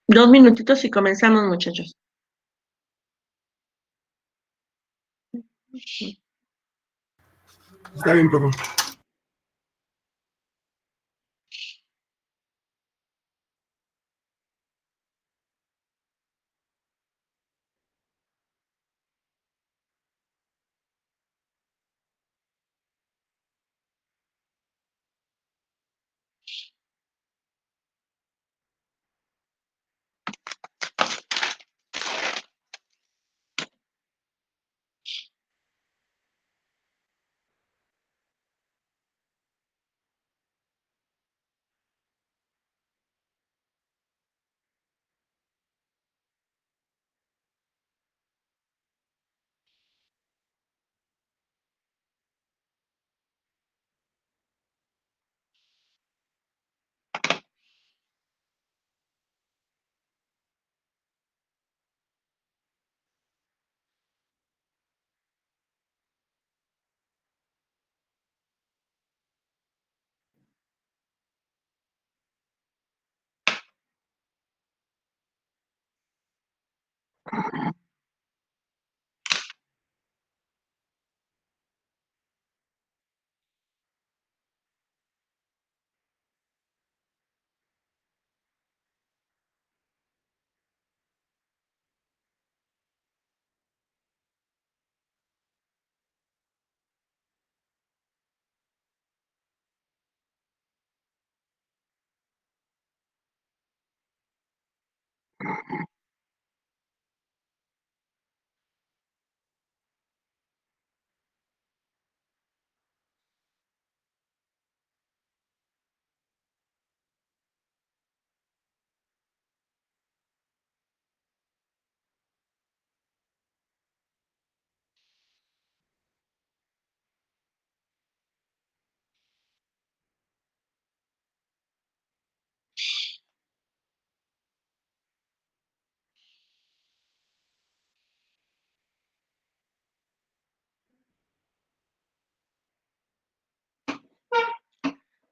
2 minutitos y comenzamos, muchachos. Está bien, profe.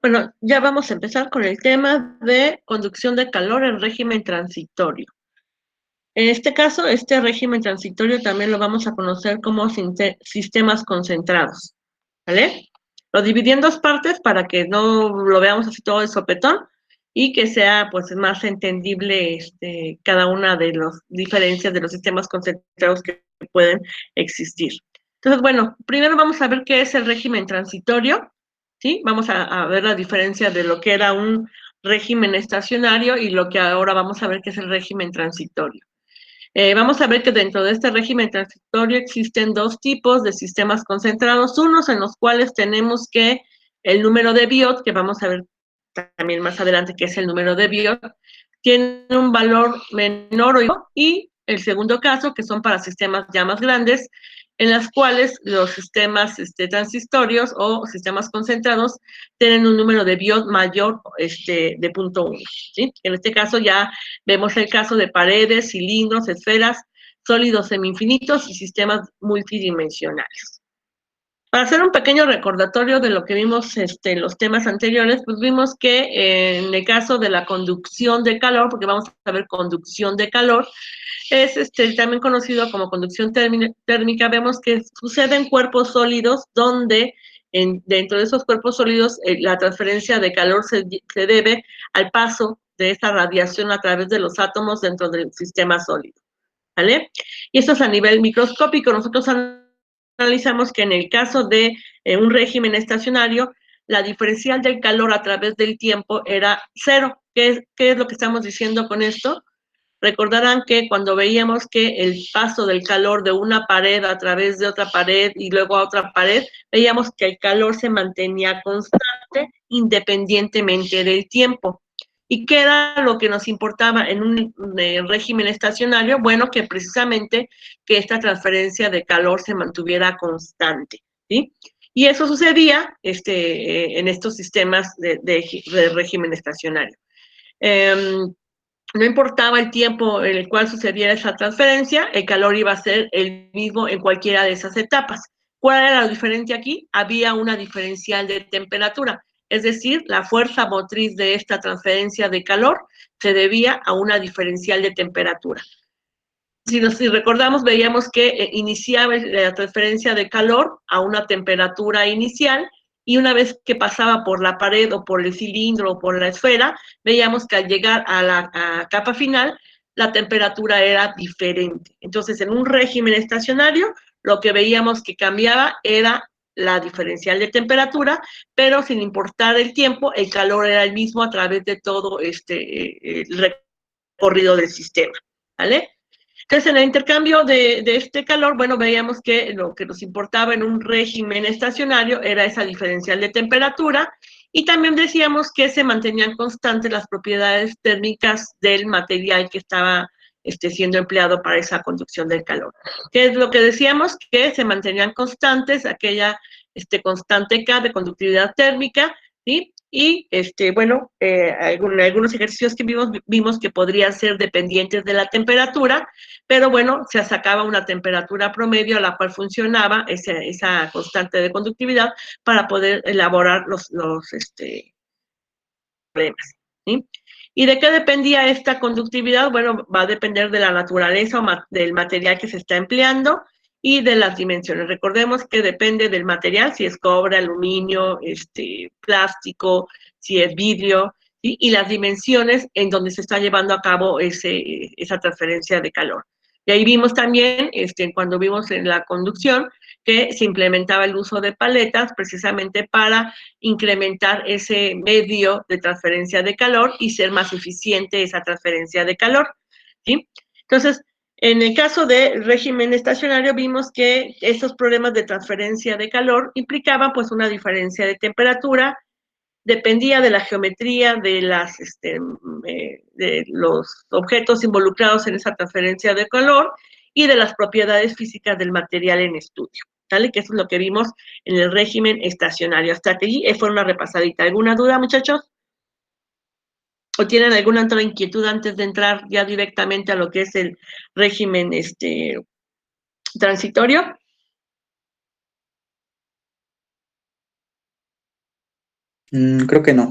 Bueno, ya vamos a empezar con el tema de conducción de calor en régimen transitorio. En este caso, este régimen transitorio también lo vamos a conocer como sistemas concentrados, ¿vale? Lo dividí en dos partes para que no lo veamos así todo de sopetón y que sea pues más entendible cada una de las diferencias de los sistemas concentrados que pueden existir. Entonces, bueno, primero vamos a ver qué es el régimen transitorio, ¿sí? Vamos a ver la diferencia de lo que era un régimen estacionario y lo que ahora vamos a ver que es el régimen transitorio. Vamos a ver que dentro de este régimen transitorio existen dos tipos de sistemas concentrados, unos en los cuales tenemos que el número de Biot, que vamos a ver también más adelante que es el número de Biot, tiene un valor menor o igual, y el segundo caso, que son para sistemas ya más grandes, en las cuales los sistemas transistorios o sistemas concentrados tienen un número de Biot mayor de 0.1, ¿sí? En este caso ya vemos el caso de paredes, cilindros, esferas, sólidos semi-infinitos y sistemas multidimensionales. Para hacer un pequeño recordatorio de lo que vimos en los temas anteriores, pues vimos que en el caso de la conducción de calor, porque vamos a ver conducción de calor, es también conocido como conducción térmica, vemos que sucede en cuerpos sólidos donde dentro de esos cuerpos sólidos la transferencia de calor se debe al paso de esa radiación a través de los átomos dentro del sistema sólido, ¿vale? Y esto es a nivel microscópico. Nosotros analizamos que en el caso de un régimen estacionario, la diferencial del calor a través del tiempo era cero. ¿Qué es lo que estamos diciendo con esto? Recordarán que cuando veíamos que el paso del calor de una pared a través de otra pared y luego a otra pared, veíamos que el calor se mantenía constante independientemente del tiempo. ¿Y qué era lo que nos importaba en un régimen estacionario? Bueno, que precisamente que esta transferencia de calor se mantuviera constante, ¿sí? Y eso sucedía en estos sistemas de régimen estacionario. No importaba el tiempo en el cual sucediera esa transferencia, el calor iba a ser el mismo en cualquiera de esas etapas. ¿Cuál era la diferencia aquí? Había una diferencial de temperatura. es decir, la fuerza motriz de esta transferencia de calor se debía a una diferencial de temperatura. Si recordamos, veíamos que iniciaba la transferencia de calor a una temperatura inicial y una vez que pasaba por la pared o por el cilindro o por la esfera, veíamos que al llegar a la capa final, la temperatura era diferente. Entonces, en un régimen estacionario, lo que veíamos que cambiaba era la diferencial de temperatura, pero sin importar el tiempo, el calor era el mismo a través de todo el recorrido del sistema, ¿vale? Entonces, en el intercambio de este calor, bueno, veíamos que lo que nos importaba en un régimen estacionario era esa diferencial de temperatura y también decíamos que se mantenían constantes las propiedades térmicas del material que estaba siendo empleado para esa conducción del calor. ¿Qué es lo que decíamos? Que se mantenían constantes aquella constante K de conductividad térmica, ¿sí? Y, bueno, algunos ejercicios que vimos que podrían ser dependientes de la temperatura, pero bueno, se sacaba una temperatura promedio a la cual funcionaba esa constante de conductividad para poder elaborar los problemas, ¿sí? ¿Y de qué dependía esta conductividad? Bueno, va a depender de la naturaleza del material que se está empleando y de las dimensiones. Recordemos que depende del material, si es cobre, aluminio, plástico, si es vidrio, ¿sí? Y las dimensiones en donde se está llevando a cabo esa transferencia de calor. Y ahí vimos también, cuando vimos en la conducción, que se implementaba el uso de paletas precisamente para incrementar ese medio de transferencia de calor y ser más eficiente esa transferencia de calor, ¿sí? Entonces, en el caso de régimen estacionario vimos que esos problemas de transferencia de calor implicaban pues una diferencia de temperatura, dependía de la geometría de los objetos involucrados en esa transferencia de calor y de las propiedades físicas del material en estudio, ¿vale? Que eso es lo que vimos en el régimen estacionario. Hasta aquí fue una repasadita. ¿Alguna duda, muchachos? ¿O tienen alguna otra inquietud antes de entrar ya directamente a lo que es el régimen transitorio? Creo que no.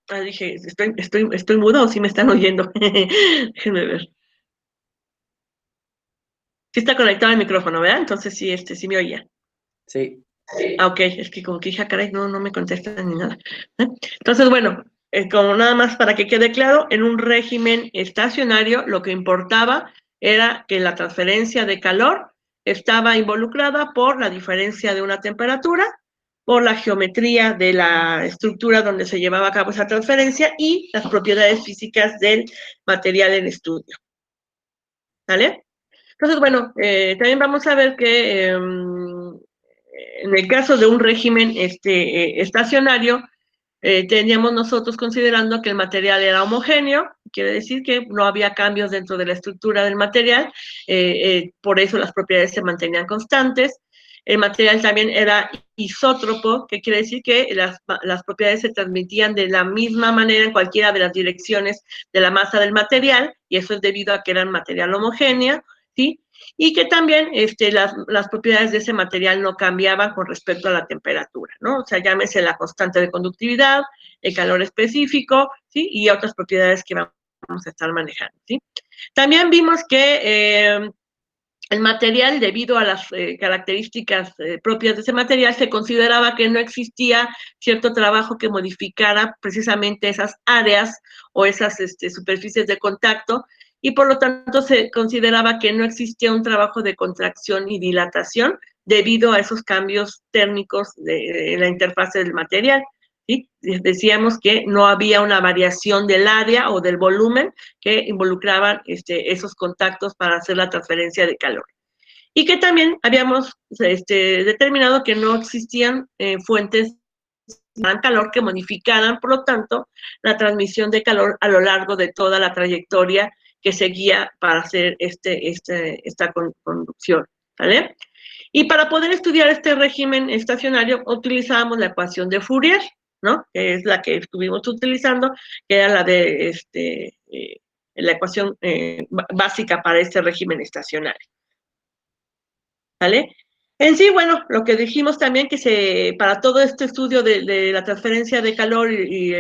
Ah, dije, ¿estoy muda o sí me están oyendo? Déjenme ver. Sí está conectado el micrófono, ¿verdad? Entonces sí, sí me oía. Sí. Ah, ok, es que como que dije, caray, no me contestan ni nada. Entonces, bueno, como nada más para que quede claro, en un régimen estacionario lo que importaba era que la transferencia de calor estaba involucrada por la diferencia de una temperatura, por la geometría de la estructura donde se llevaba a cabo esa transferencia y las propiedades físicas del material en estudio. ¿Vale? Entonces, bueno, también vamos a ver que en el caso de un régimen estacionario, teníamos nosotros considerando que el material era homogéneo, quiere decir que no había cambios dentro de la estructura del material, por eso las propiedades se mantenían constantes. El material también era isótropo, que quiere decir que las propiedades se transmitían de la misma manera en cualquiera de las direcciones de la masa del material, y eso es debido a que era material homogéneo, ¿sí? Y que también las propiedades de ese material no cambiaban con respecto a la temperatura, ¿no? O sea, llámese la constante de conductividad, el calor específico, ¿sí? Y otras propiedades que vamos a estar manejando, ¿sí? También vimos que el material, debido a las características propias de ese material, se consideraba que no existía cierto trabajo que modificara precisamente esas áreas o esas superficies de contacto, y por lo tanto se consideraba que no existía un trabajo de contracción y dilatación debido a esos cambios térmicos de la interfase del material. ¿Sí? Decíamos que no había una variación del área o del volumen que involucraban esos contactos para hacer la transferencia de calor. Y que también habíamos determinado que no existían fuentes de calor que modificaran, por lo tanto, la transmisión de calor a lo largo de toda la trayectoria que seguía para hacer esta conducción, ¿vale? Y para poder estudiar este régimen estacionario utilizábamos la ecuación de Fourier, ¿no? Que es la que estuvimos utilizando, que era la de la ecuación básica para este régimen estacionario, ¿vale? En sí, bueno, lo que dijimos también que para todo este estudio de la transferencia de calor y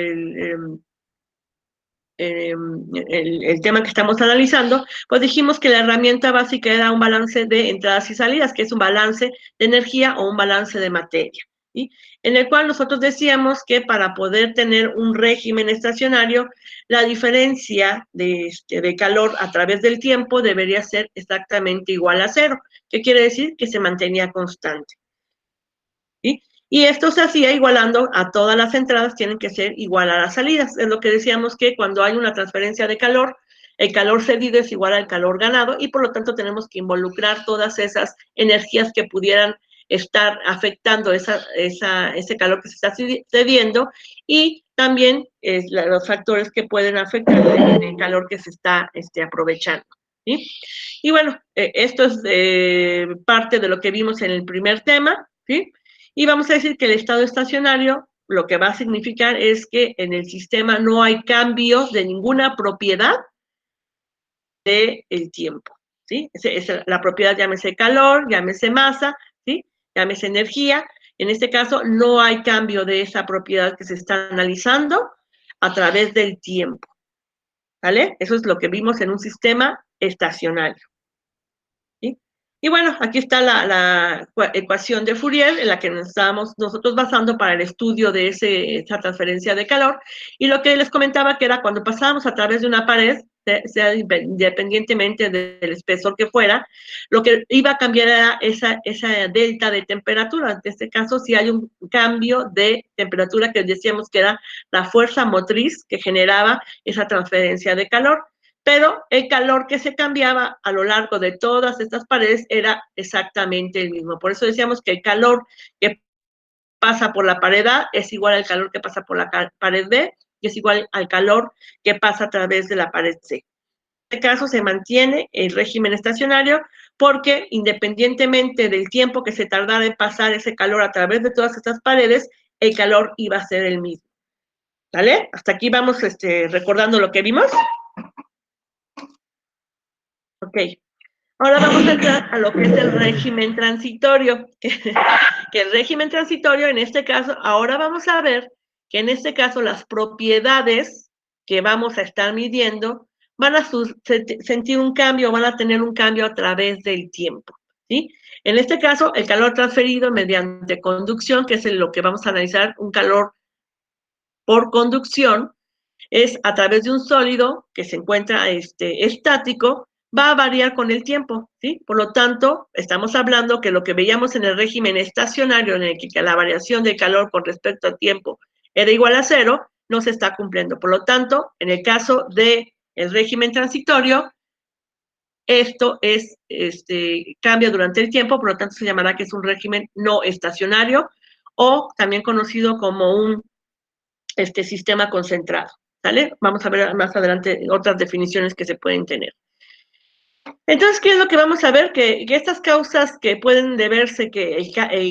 el tema que estamos analizando, pues dijimos que la herramienta básica era un balance de entradas y salidas, que es un balance de energía o un balance de materia, ¿sí? En el cual nosotros decíamos que para poder tener un régimen estacionario, la diferencia de calor a través del tiempo debería ser exactamente igual a cero. ¿Qué quiere decir? Que se mantenía constante, ¿sí? Y esto se hacía igualando a todas las entradas, tienen que ser igual a las salidas. Es lo que decíamos que cuando hay una transferencia de calor, el calor cedido es igual al calor ganado y por lo tanto tenemos que involucrar todas esas energías que pudieran estar afectando ese calor que se está cediendo y también los factores que pueden afectar el calor que se está aprovechando, ¿sí? Y bueno, esto es parte de lo que vimos en el primer tema, ¿sí? Y vamos a decir que el estado estacionario lo que va a significar es que en el sistema no hay cambios de ninguna propiedad del tiempo, ¿sí? La propiedad, llámese calor, llámese masa, ¿sí? Llámese energía. En este caso, no hay cambio de esa propiedad que se está analizando a través del tiempo, ¿vale? Eso es lo que vimos en un sistema estacionario, ¿sí? Y bueno, aquí está la ecuación de Fourier en la que nos estábamos nosotros basando para el estudio de esa transferencia de calor. Y lo que les comentaba que era cuando pasábamos a través de una pared, sea independientemente del espesor que fuera, lo que iba a cambiar era esa delta de temperatura. En este caso, si hay un cambio de temperatura que decíamos que era la fuerza motriz que generaba esa transferencia de calor, pero el calor que se cambiaba a lo largo de todas estas paredes era exactamente el mismo. Por eso decíamos que el calor que pasa por la pared A es igual al calor que pasa por la pared B y es igual al calor que pasa a través de la pared C. En este caso se mantiene el régimen estacionario porque independientemente del tiempo que se tardara en pasar ese calor a través de todas estas paredes, el calor iba a ser el mismo. ¿Vale? Hasta aquí vamos recordando lo que vimos. Ok. Ahora vamos a entrar a lo que es el régimen transitorio. Que el régimen transitorio, en este caso, ahora vamos a ver que en este caso las propiedades que vamos a estar midiendo van a sentir un cambio, van a tener un cambio a través del tiempo, ¿sí? En este caso, el calor transferido mediante conducción, que es lo que vamos a analizar, un calor por conducción, es a través de un sólido que se encuentra estático, va a variar con el tiempo, ¿sí? Por lo tanto, estamos hablando que lo que veíamos en el régimen estacionario, en el que la variación de calor con respecto al tiempo era igual a cero, no se está cumpliendo. Por lo tanto, en el caso del régimen transitorio, esto cambia durante el tiempo, por lo tanto se llamará que es un régimen no estacionario o también conocido como un sistema concentrado, ¿sale? Vamos a ver más adelante otras definiciones que se pueden tener. Entonces, ¿qué es lo que vamos a ver? Que estas causas que pueden deberse que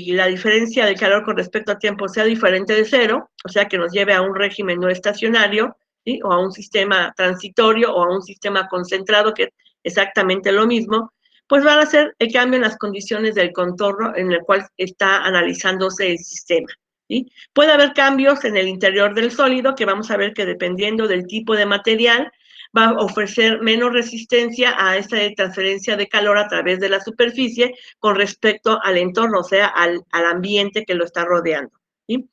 la diferencia de calor con respecto a tiempo sea diferente de cero, o sea, que nos lleve a un régimen no estacionario, ¿sí? O a un sistema transitorio o a un sistema concentrado, que es exactamente lo mismo, pues van a ser el cambio en las condiciones del contorno en el cual está analizándose el sistema, ¿sí? Puede haber cambios en el interior del sólido, que vamos a ver que dependiendo del tipo de material, va a ofrecer menos resistencia a esta transferencia de calor a través de la superficie con respecto al entorno, o sea, al ambiente que lo está rodeando, ¿sí?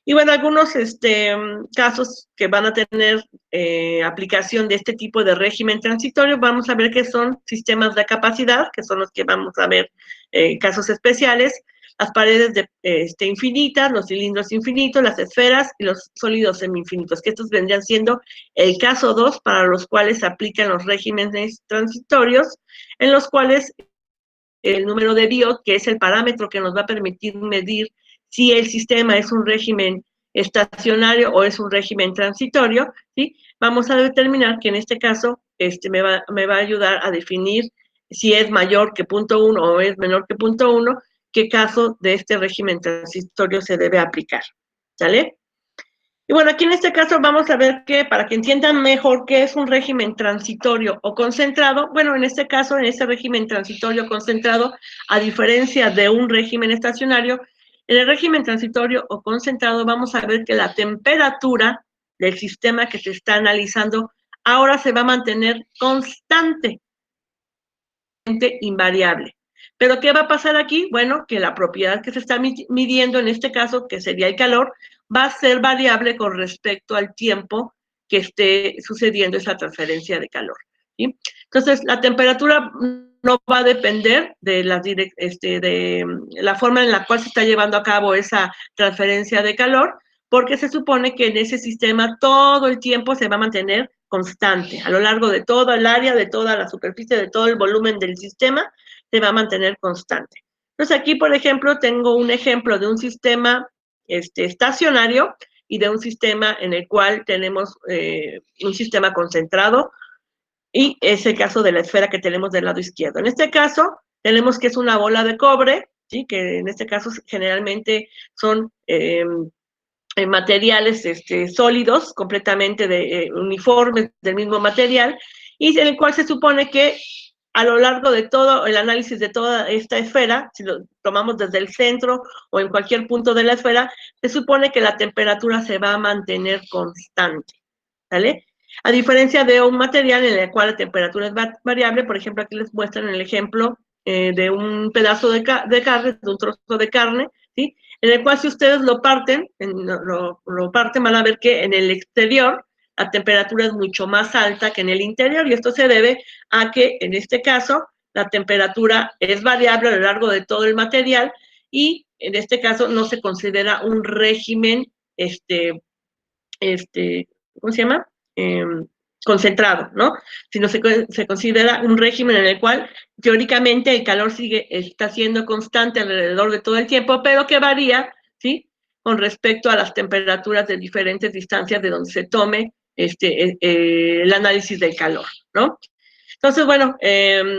Y bueno, algunos casos que van a tener aplicación de este tipo de régimen transitorio, vamos a ver que son sistemas de capacidad, que son los que vamos a ver casos especiales, las paredes infinitas, los cilindros infinitos, las esferas y los sólidos semi-infinitos, que estos vendrían siendo el caso 2 para los cuales se aplican los regímenes transitorios, en los cuales el número de Biot, que es el parámetro que nos va a permitir medir si el sistema es un régimen estacionario o es un régimen transitorio, ¿sí? Vamos a determinar que en este caso me va a ayudar a definir si es mayor que 0.1 o es menor que 0.1, qué caso de este régimen transitorio se debe aplicar, ¿sale? Y bueno, aquí en este caso vamos a ver que para que entiendan mejor qué es un régimen transitorio o concentrado, bueno, en este caso, en este régimen transitorio concentrado, a diferencia de un régimen estacionario, en el régimen transitorio o concentrado vamos a ver que la temperatura del sistema que se está analizando ahora se va a mantener constante, invariable. Pero ¿qué va a pasar aquí? Bueno, que la propiedad que se está midiendo en este caso, que sería el calor, va a ser variable con respecto al tiempo que esté sucediendo esa transferencia de calor, ¿sí? Entonces, la temperatura no va a depender de la forma en la cual se está llevando a cabo esa transferencia de calor, porque se supone que en ese sistema todo el tiempo se va a mantener constante. A lo largo de todo el área, de toda la superficie, de todo el volumen del sistema, se va a mantener constante. Entonces aquí, por ejemplo, tengo un ejemplo de un sistema estacionario y de un sistema en el cual tenemos un sistema concentrado, y es el caso de la esfera que tenemos del lado izquierdo. En este caso, tenemos que es una bola de cobre, ¿sí? Que en este caso generalmente son materiales sólidos, completamente uniformes del mismo material, y en el cual se supone que a lo largo de todo el análisis de toda esta esfera, si lo tomamos desde el centro o en cualquier punto de la esfera, se supone que la temperatura se va a mantener constante, ¿vale? A diferencia de un material en el cual la temperatura es variable, por ejemplo, aquí les muestran el ejemplo de un pedazo de carne, de un trozo de carne, ¿sí? En el cual si ustedes lo parten, van a ver que en el exterior la temperatura es mucho más alta que en el interior, y esto se debe a que en este caso la temperatura es variable a lo largo de todo el material, y en este caso no se considera un régimen, ¿cómo se llama? Eh, Concentrado, ¿no? Sino se considera un régimen en el cual teóricamente el calor está siendo constante alrededor de todo el tiempo, pero que varía, ¿sí? Con respecto a las temperaturas de diferentes distancias de donde se tome el análisis del calor, ¿no? Entonces, bueno,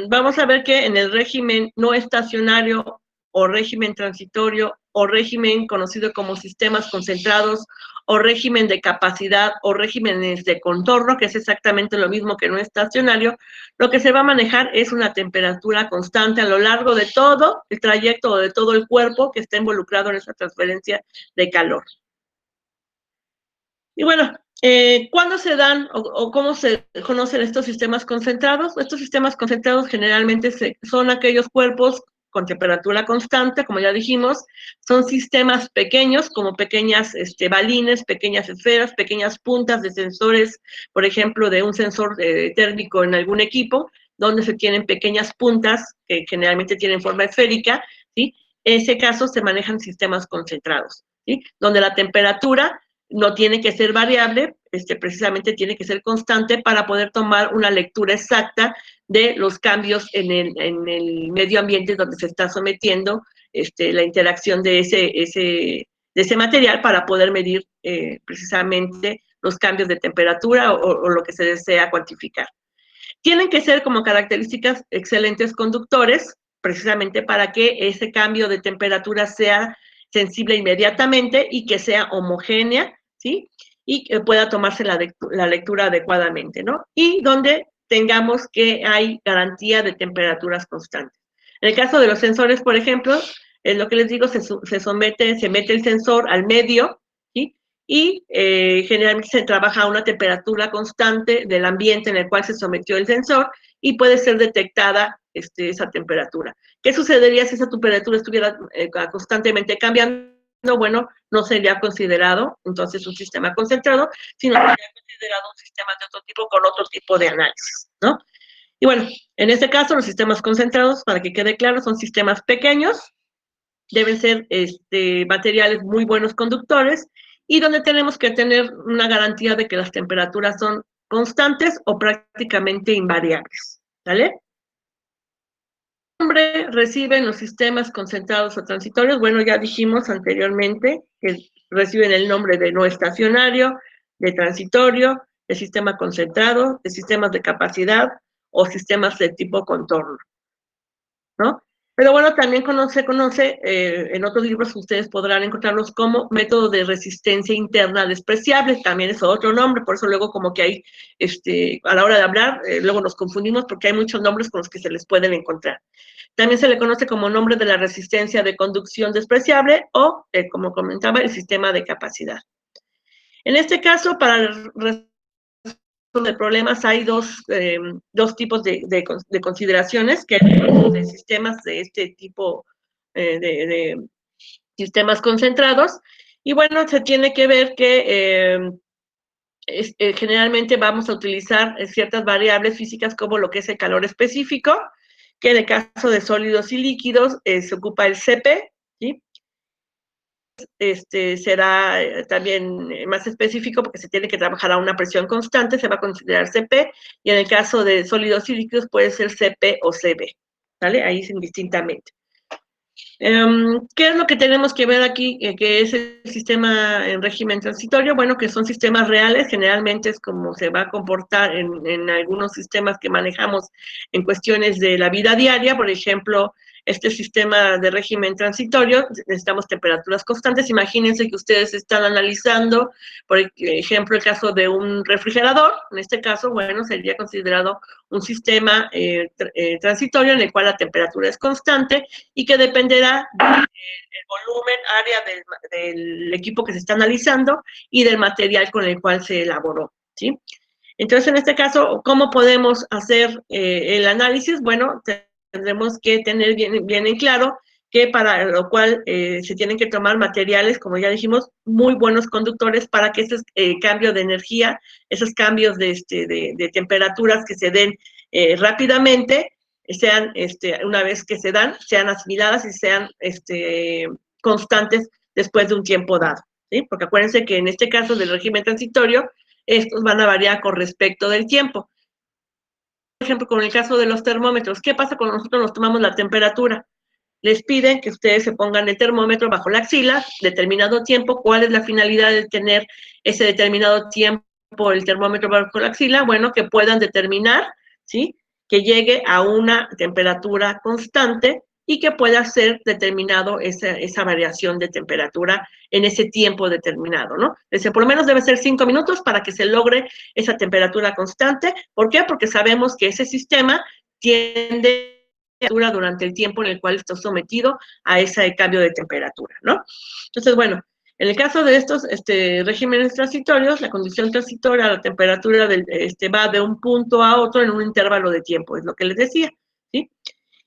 vamos a ver que en el régimen no estacionario o régimen transitorio o régimen conocido como sistemas concentrados o régimen de capacidad o regímenes de contorno, que es exactamente lo mismo que no estacionario, lo que se va a manejar es una temperatura constante a lo largo de todo el trayecto o de todo el cuerpo que está involucrado en esa transferencia de calor. Y bueno, ¿cuándo se dan o cómo se conocen estos sistemas concentrados? Estos sistemas concentrados generalmente son aquellos cuerpos con temperatura constante, como ya dijimos, son sistemas pequeños, como pequeñas balines, pequeñas esferas, pequeñas puntas de sensores, por ejemplo, de un sensor térmico en algún equipo, donde se tienen pequeñas puntas que generalmente tienen forma esférica, ¿sí? En ese caso se manejan sistemas concentrados, ¿sí? Donde la temperatura no tiene que ser variable, precisamente tiene que ser constante para poder tomar una lectura exacta de los cambios en el medio ambiente donde se está sometiendo la interacción de ese material, para poder medir precisamente los cambios de temperatura o lo que se desea cuantificar. Tienen que ser como características excelentes conductores, precisamente para que ese cambio de temperatura sea sensible inmediatamente y que sea homogénea, ¿sí? Y que pueda tomarse la lectura adecuadamente, ¿no? Y donde tengamos que hay garantía de temperaturas constantes. En el caso de los sensores, por ejemplo, es lo que les digo, se mete el sensor al medio, ¿sí? Y generalmente se trabaja a una temperatura constante del ambiente en el cual se sometió el sensor, y puede ser detectada esa temperatura. ¿Qué sucedería si esa temperatura estuviera constantemente cambiando? Bueno, no sería considerado entonces un sistema concentrado, sino sería considerado un sistema de otro tipo con otro tipo de análisis, ¿no? Y bueno, en este caso los sistemas concentrados, para que quede claro, son sistemas pequeños, deben ser materiales muy buenos conductores, y donde tenemos que tener una garantía de que las temperaturas son constantes o prácticamente invariables, ¿vale? ¿Qué nombre reciben los sistemas concentrados o transitorios? Bueno, ya dijimos anteriormente que reciben el nombre de no estacionario, de transitorio, de sistema concentrado, de sistemas de capacidad o sistemas de tipo contorno, ¿no? Pero bueno, también se conoce, en otros libros ustedes podrán encontrarlos como método de resistencia interna despreciable, también es otro nombre, por eso luego como que hay, a la hora de hablar, luego nos confundimos porque hay muchos nombres con los que se les pueden encontrar. También se le conoce como nombre de la resistencia de conducción despreciable o, como comentaba, el sistema de capacidad. En este caso, para de problemas hay dos tipos de consideraciones que hay de sistemas de este tipo de sistemas concentrados. Y bueno, se tiene que ver que generalmente vamos a utilizar ciertas variables físicas como lo que es el calor específico, que en el caso de sólidos y líquidos se ocupa el CP, ¿sí? Será también más específico porque se tiene que trabajar a una presión constante, se va a considerar CP, y en el caso de sólidos y líquidos puede ser CP o CB, ¿vale? Ahí indistintamente. ¿Qué es lo que tenemos que ver aquí? Que es el sistema en régimen transitorio. Bueno, que son sistemas reales, generalmente es como se va a comportar en algunos sistemas que manejamos en cuestiones de la vida diaria. Por ejemplo, este sistema de régimen transitorio, necesitamos temperaturas constantes. Imagínense que ustedes están analizando, por ejemplo, el caso de un refrigerador. En este caso, bueno, sería considerado un sistema transitorio en el cual la temperatura es constante y que dependerá del volumen, área del equipo que se está analizando y del material con el cual se elaboró, ¿sí? Entonces, en este caso, ¿cómo podemos hacer el análisis? Bueno, tendremos que tener bien en claro que para lo cual se tienen que tomar materiales, como ya dijimos, muy buenos conductores para que ese cambio de energía, esos cambios de temperaturas que se den rápidamente, sean, una vez que se dan, sean asimiladas y sean constantes después de un tiempo dado, ¿sí? Porque acuérdense que en este caso del régimen transitorio, estos van a variar con respecto del tiempo. Por ejemplo, con el caso de los termómetros, ¿qué pasa cuando nosotros nos tomamos la temperatura? Les piden que ustedes se pongan el termómetro bajo la axila, determinado tiempo. ¿Cuál es la finalidad de tener ese determinado tiempo el termómetro bajo la axila? Bueno, que puedan determinar, ¿sí?, que llegue a una temperatura constante y que pueda ser determinado esa variación de temperatura en ese tiempo determinado, ¿no? Entonces, por lo menos debe ser 5 minutos para que se logre esa temperatura constante. ¿Por qué? Porque sabemos que ese sistema tiende durante el tiempo en el cual está sometido a ese cambio de temperatura, ¿no? Entonces, bueno, en el caso de estos regímenes transitorios, la condición transitoria, la temperatura va de un punto a otro en un intervalo de tiempo, es lo que les decía, ¿sí?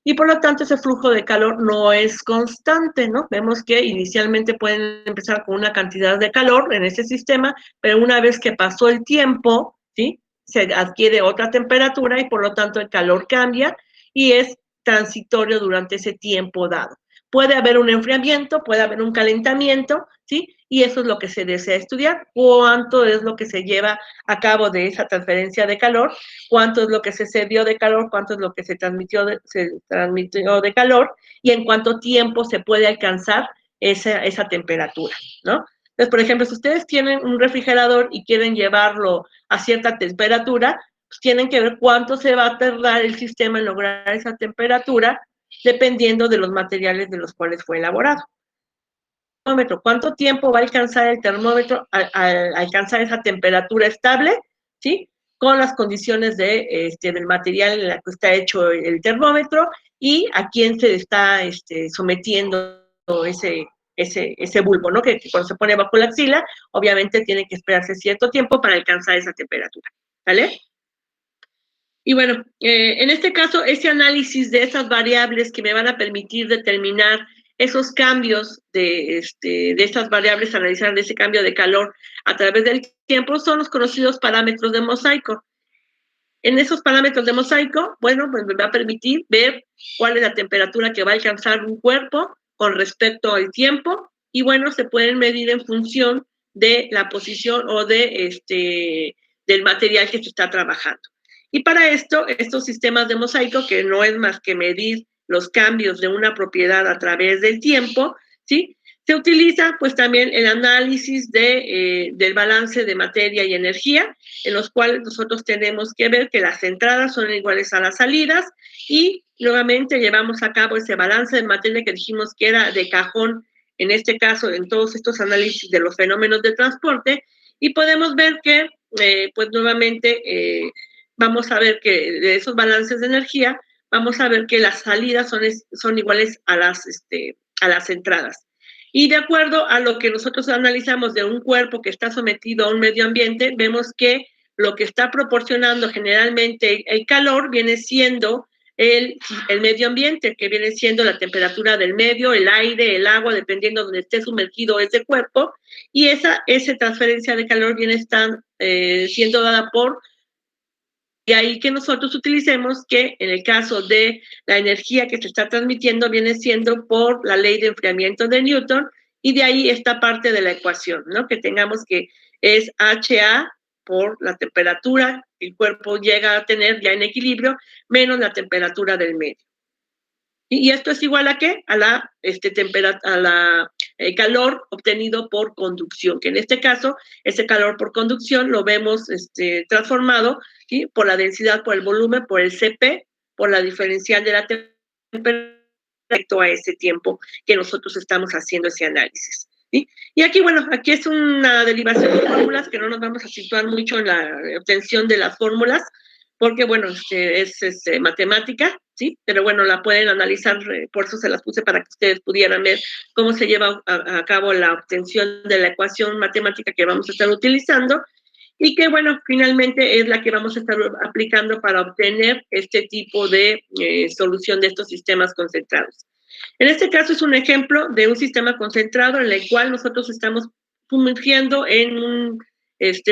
Y por lo tanto ese flujo de calor no es constante, ¿no? Vemos que inicialmente pueden empezar con una cantidad de calor en ese sistema, pero una vez que pasó el tiempo, ¿sí?, se adquiere otra temperatura y por lo tanto el calor cambia y es transitorio durante ese tiempo dado. Puede haber un enfriamiento, puede haber un calentamiento, ¿sí? Y eso es lo que se desea estudiar, cuánto es lo que se lleva a cabo de esa transferencia de calor, cuánto es lo que se cedió de calor, cuánto es lo que se transmitió de calor y en cuánto tiempo se puede alcanzar esa temperatura, ¿no? Entonces, por ejemplo, si ustedes tienen un refrigerador y quieren llevarlo a cierta temperatura, pues tienen que ver cuánto se va a tardar el sistema en lograr esa temperatura, dependiendo de los materiales de los cuales fue elaborado. ¿Cuánto tiempo va a alcanzar el termómetro al alcanzar esa temperatura estable? ¿Sí? Con las condiciones del material en el que está hecho el termómetro y a quién se está sometiendo ese bulbo, ¿no? Que cuando se pone bajo la axila, obviamente tiene que esperarse cierto tiempo para alcanzar esa temperatura, ¿vale? Y bueno, en este caso, ese análisis de esas variables que me van a permitir determinar esos cambios de estas variables, analizar de ese cambio de calor a través del tiempo, son los conocidos parámetros de mosaico. En esos parámetros de mosaico, bueno, pues me va a permitir ver cuál es la temperatura que va a alcanzar un cuerpo con respecto al tiempo, y bueno, se pueden medir en función de la posición o del material que se está trabajando. Y para esto, estos sistemas de mosaico, que no es más que medir los cambios de una propiedad a través del tiempo, ¿sí?, Se utiliza pues también el análisis del balance de materia y energía, en los cuales nosotros tenemos que ver que las entradas son iguales a las salidas y nuevamente llevamos a cabo ese balance de materia que dijimos que era de cajón, en este caso en todos estos análisis de los fenómenos de transporte, y podemos ver que pues nuevamente vamos a ver que de esos balances de energía vamos a ver que las salidas son iguales a las entradas. Y de acuerdo a lo que nosotros analizamos de un cuerpo que está sometido a un medio ambiente, vemos que lo que está proporcionando generalmente el calor viene siendo el medio ambiente, que viene siendo la temperatura del medio, el aire, el agua, dependiendo de donde esté sumergido ese cuerpo, y esa transferencia de calor viene siendo dada por. Y ahí que nosotros utilicemos que en el caso de la energía que se está transmitiendo viene siendo por la ley de enfriamiento de Newton, y de ahí esta parte de la ecuación, ¿no? Que tengamos que es HA por la temperatura que el cuerpo llega a tener ya en equilibrio, menos la temperatura del medio. ¿Y esto es igual a qué? A la calor obtenido por conducción, que en este caso, ese calor por conducción lo vemos transformado, ¿sí? Por la densidad, por el volumen, por el Cp, por la diferencial de la temperatura respecto a ese tiempo que nosotros estamos haciendo ese análisis. ¿Sí? Y aquí, bueno, aquí es una derivación de fórmulas que no nos vamos a situar mucho en la obtención de las fórmulas, porque, bueno, es matemática, ¿sí? Pero bueno, la pueden analizar, por eso se las puse para que ustedes pudieran ver cómo se lleva a cabo la obtención de la ecuación matemática que vamos a estar utilizando, y que, bueno, finalmente es la que vamos a estar aplicando para obtener este tipo de solución de estos sistemas concentrados. En este caso es un ejemplo de un sistema concentrado en el cual nosotros estamos sumergiendo en un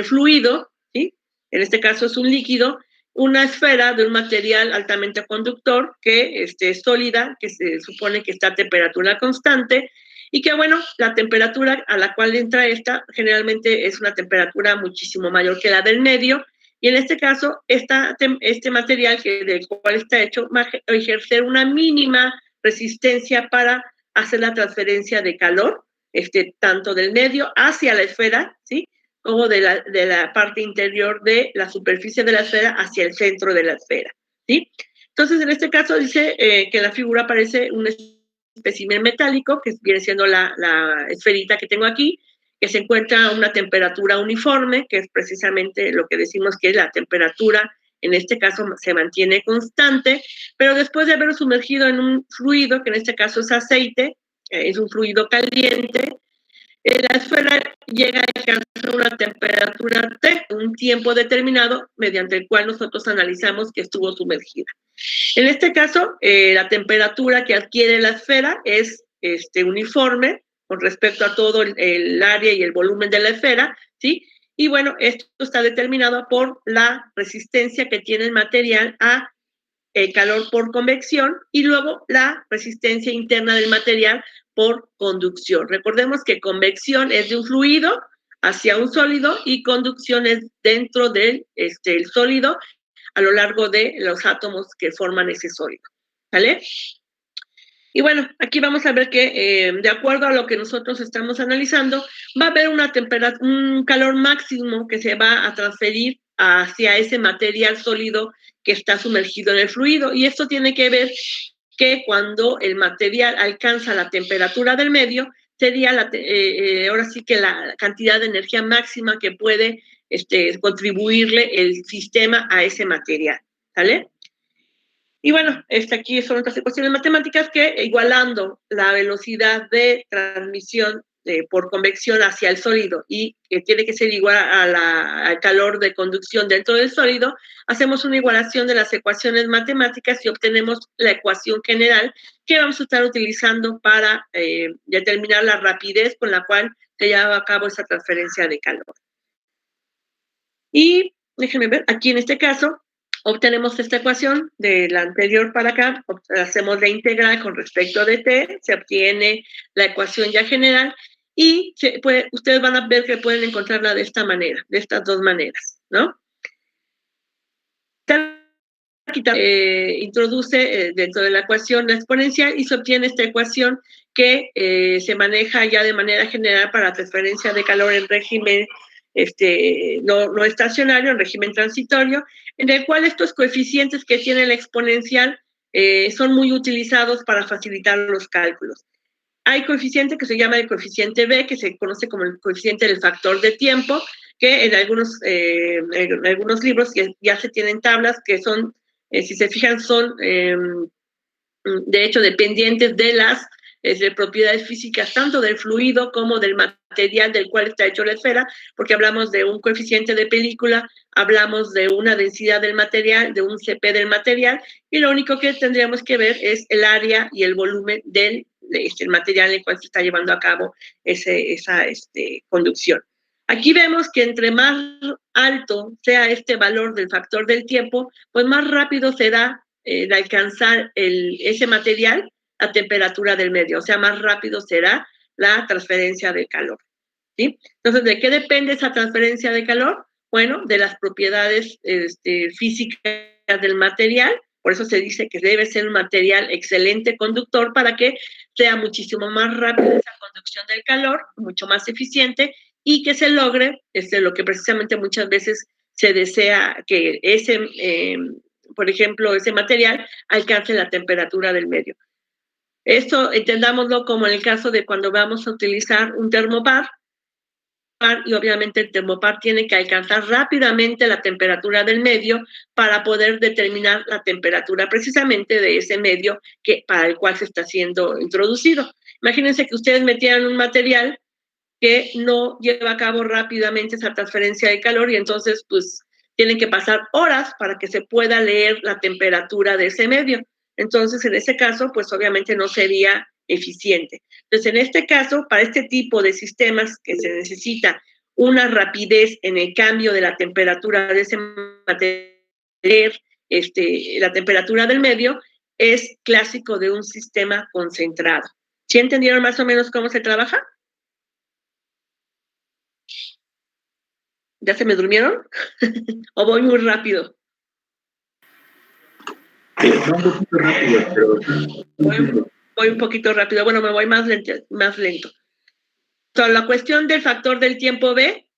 fluido, ¿sí? En este caso es un líquido, una esfera de un material altamente conductor que es sólida, que se supone que está a temperatura constante, y que, bueno, la temperatura a la cual entra esta generalmente es una temperatura muchísimo mayor que la del medio, y en este caso este material del cual está hecho va a ejercer una mínima resistencia para hacer la transferencia de calor, tanto del medio hacia la esfera, ¿sí? Como de la parte interior de la superficie de la esfera hacia el centro de la esfera, ¿sí? Entonces, en este caso dice que en la figura aparece un espécimen metálico, que viene siendo la esferita que tengo aquí, que se encuentra a una temperatura uniforme, que es precisamente lo que decimos que es la temperatura, en este caso se mantiene constante, pero después de haberlo sumergido en un fluido, que en este caso es aceite, es un fluido caliente, la esfera llega a alcanzar una temperatura T, un tiempo determinado, mediante el cual nosotros analizamos que estuvo sumergida. En este caso, la temperatura que adquiere la esfera es uniforme con respecto a todo el área y el volumen de la esfera, ¿sí? Y bueno, esto está determinado por la resistencia que tiene el material a calor por convección, y luego la resistencia interna del material por conducción. Recordemos que convección es de un fluido hacia un sólido y conducción es dentro del el sólido a lo largo de los átomos que forman ese sólido. ¿Vale? Y bueno, aquí vamos a ver que de acuerdo a lo que nosotros estamos analizando, va a haber un calor máximo que se va a transferir hacia ese material sólido que está sumergido en el fluido. Y esto tiene que ver que cuando el material alcanza la temperatura del medio, sería ahora sí que la cantidad de energía máxima que puede contribuirle el sistema a ese material. ¿Vale? Y bueno, aquí son otras ecuaciones matemáticas que, igualando la velocidad de transmisión por convección hacia el sólido y que tiene que ser igual al calor de conducción dentro del sólido, hacemos una igualación de las ecuaciones matemáticas y obtenemos la ecuación general que vamos a estar utilizando para determinar la rapidez con la cual se lleva a cabo esa transferencia de calor. Y déjenme ver, aquí en este caso, obtenemos esta ecuación de la anterior para acá, hacemos la integral con respecto de t, se obtiene la ecuación ya general, y ustedes van a ver que pueden encontrarla de esta manera, de estas dos maneras, ¿no? aquí introduce dentro de la ecuación la exponencial y se obtiene esta ecuación que se maneja ya de manera general para transferencia de calor en régimen no estacionario, en régimen transitorio, en el cual estos coeficientes que tiene la exponencial son muy utilizados para facilitar los cálculos. Hay coeficiente que se llama el coeficiente B, que se conoce como el coeficiente del factor de tiempo, que en algunos libros ya se tienen tablas que son, si se fijan, son de hecho dependientes de las propiedades físicas tanto del fluido como del material del cual está hecho la esfera, porque hablamos de un coeficiente de película, hablamos de una densidad del material, de un CP del material, y lo único que tendríamos que ver es el área y el volumen del material en el cual se está llevando a cabo esa conducción. Aquí vemos que entre más alto sea este valor del factor del tiempo, pues más rápido se da de alcanzar ese material a temperatura del medio, o sea, más rápido será la transferencia de calor, ¿sí? Entonces, ¿de qué depende esa transferencia de calor? Bueno, de las propiedades físicas del material, por eso se dice que debe ser un material excelente conductor para que sea muchísimo más rápido esa conducción del calor, mucho más eficiente y que se logre lo que precisamente muchas veces se desea que por ejemplo, ese material alcance la temperatura del medio. Esto entendámoslo como en el caso de cuando vamos a utilizar un termopar, y obviamente el termopar tiene que alcanzar rápidamente la temperatura del medio para poder determinar la temperatura precisamente de ese medio para el cual se está siendo introducido. Imagínense que ustedes metieran un material que no lleva a cabo rápidamente esa transferencia de calor y entonces pues tienen que pasar horas para que se pueda leer la temperatura de ese medio. Entonces, en ese caso, pues obviamente no sería eficiente. Entonces, en este caso, para este tipo de sistemas que se necesita una rapidez en el cambio de la temperatura de ese material, la temperatura del medio, es clásico de un sistema concentrado. ¿Sí entendieron más o menos cómo se trabaja? ¿Ya se me durmieron? ¿O voy muy rápido? No, un poquito rápido, pero... Voy un poquito rápido. Bueno, me voy más lento. La cuestión del factor del tiempo B,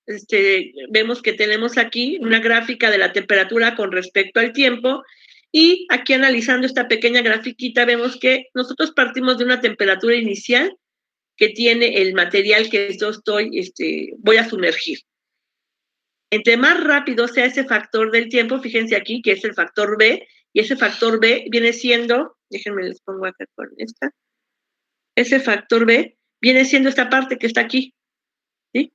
vemos que tenemos aquí una gráfica de la temperatura con respecto al tiempo y aquí analizando esta pequeña grafiquita vemos que nosotros partimos de una temperatura inicial que tiene el material que yo voy a sumergir. Entre más rápido sea ese factor del tiempo, fíjense aquí que es el factor B, y ese factor B viene siendo, déjenme les pongo acá con esta, ese factor B viene siendo esta parte que está aquí, ¿sí?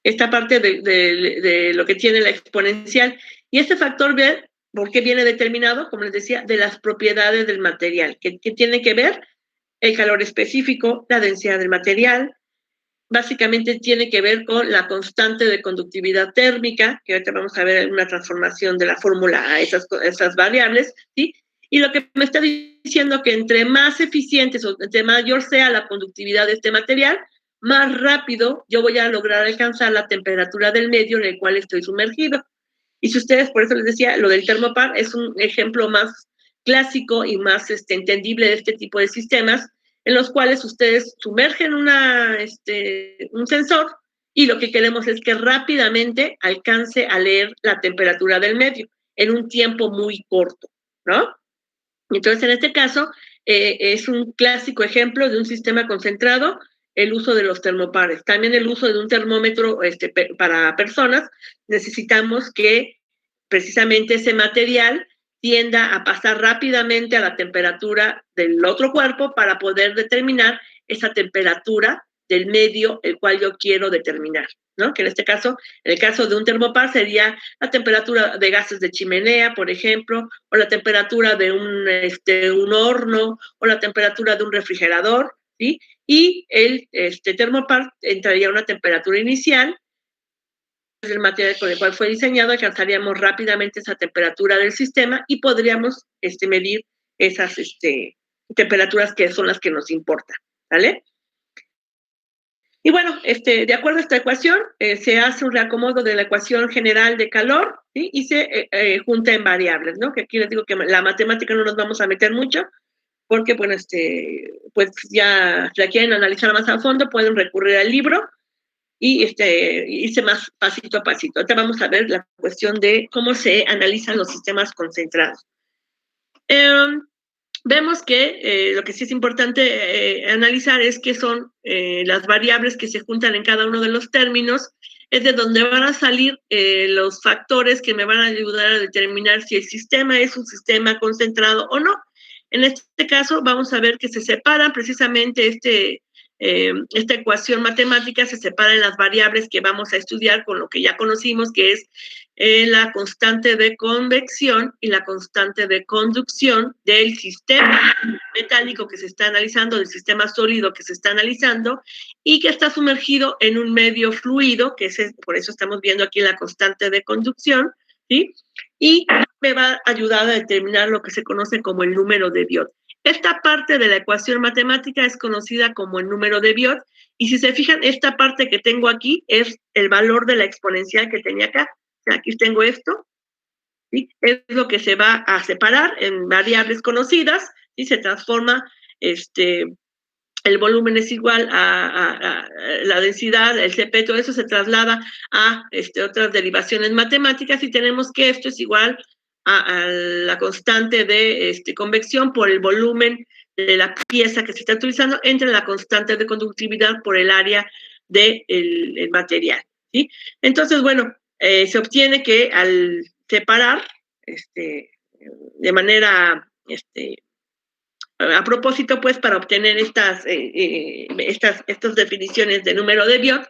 Esta parte de lo que tiene la exponencial. Y este factor B, ¿por qué viene determinado? Como les decía, de las propiedades del material, que tiene que ver el calor específico, la densidad del material, básicamente tiene que ver con la constante de conductividad térmica, que ahorita vamos a ver una transformación de la fórmula a esas variables, ¿sí? Y lo que me está diciendo que entre más eficientes o entre mayor sea la conductividad de este material, más rápido yo voy a lograr alcanzar la temperatura del medio en el cual estoy sumergido. Y si ustedes, por eso les decía, lo del termopar es un ejemplo más clásico y más entendible de este tipo de sistemas, en los cuales ustedes sumergen un sensor y lo que queremos es que rápidamente alcance a leer la temperatura del medio en un tiempo muy corto, ¿no? Entonces, en este caso, es un clásico ejemplo de un sistema concentrado, el uso de los termopares. También el uso de un termómetro para personas. Necesitamos que precisamente ese material tienda a pasar rápidamente a la temperatura del otro cuerpo para poder determinar esa temperatura del medio el cual yo quiero determinar, ¿no? Que en este caso, en el caso de un termopar sería la temperatura de gases de chimenea, por ejemplo, o la temperatura de un horno, o la temperatura de un refrigerador, ¿sí? Y el termopar entraría a una temperatura inicial, el material con el cual fue diseñado, alcanzaríamos rápidamente esa temperatura del sistema y podríamos medir esas temperaturas que son las que nos importan, ¿vale? Y bueno, de acuerdo a esta ecuación, se hace un reacomodo de la ecuación general de calor, ¿sí? Y se junta en variables, ¿no? Que aquí les digo que la matemática no nos vamos a meter mucho, porque, bueno, pues ya si la quieren analizar más a fondo, pueden recurrir al libro y irse más pasito a pasito. Ahorita vamos a ver la cuestión de cómo se analizan los sistemas concentrados. Vemos que lo que sí es importante analizar es que son las variables que se juntan en cada uno de los términos, es de donde van a salir los factores que me van a ayudar a determinar si el sistema es un sistema concentrado o no. En este caso vamos a ver que se separan precisamente esta ecuación matemática, se separa en las variables que vamos a estudiar con lo que ya conocimos, que es la constante de convección y la constante de conducción del sistema metálico que se está analizando, del sistema sólido que se está analizando y que está sumergido en un medio fluido, que por eso estamos viendo aquí la constante de conducción, ¿sí? Y me va a ayudar a determinar lo que se conoce como el número de Biot. Esta parte de la ecuación matemática es conocida como el número de Biot, y si se fijan, esta parte que tengo aquí es el valor de la exponencial que tenía acá. Aquí tengo esto, ¿sí? Es lo que se va a separar en variables conocidas y se transforma, el volumen es igual a la densidad, el Cp, todo eso se traslada a otras derivaciones matemáticas y tenemos que esto es igual a la constante de convección por el volumen de la pieza que se está utilizando entre la constante de conductividad por el área del material, ¿sí? Entonces, bueno, se obtiene que al separar de manera a propósito, pues, para obtener estas definiciones de número de Biot,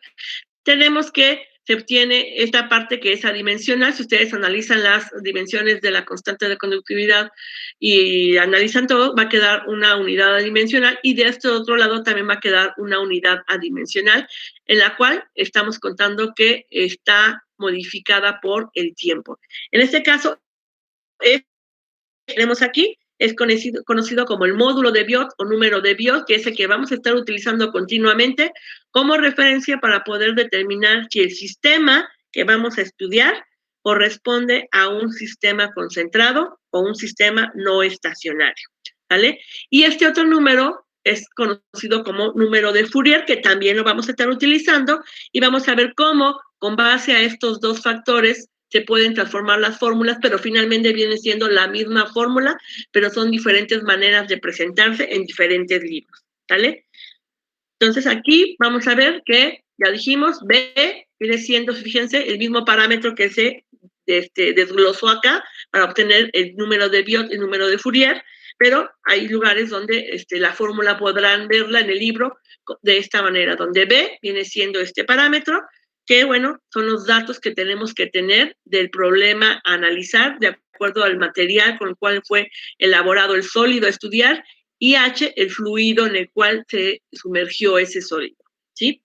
tenemos que se obtiene esta parte que es adimensional. Si ustedes analizan las dimensiones de la constante de conductividad y analizan todo, va a quedar una unidad adimensional y de este otro lado también va a quedar una unidad adimensional en la cual estamos contando que está modificada por el tiempo. En este caso, tenemos aquí es conocido como el módulo de Biot o número de Biot, que es el que vamos a estar utilizando continuamente como referencia para poder determinar si el sistema que vamos a estudiar corresponde a un sistema concentrado o un sistema no estacionario, ¿vale? Y este otro número es conocido como número de Fourier, que también lo vamos a estar utilizando y vamos a ver cómo, con base a estos dos factores, se pueden transformar las fórmulas, pero finalmente viene siendo la misma fórmula, pero son diferentes maneras de presentarse en diferentes libros, ¿vale? Entonces aquí vamos a ver que, ya dijimos, B viene siendo, fíjense, el mismo parámetro que se desglosó acá para obtener el número de Biot y el número de Fourier, pero hay lugares donde la fórmula podrán verla en el libro de esta manera, donde B viene siendo este parámetro, que, bueno, son los datos que tenemos que tener del problema a analizar de acuerdo al material con el cual fue elaborado el sólido a estudiar, y H, el fluido en el cual se sumergió ese sólido, ¿sí?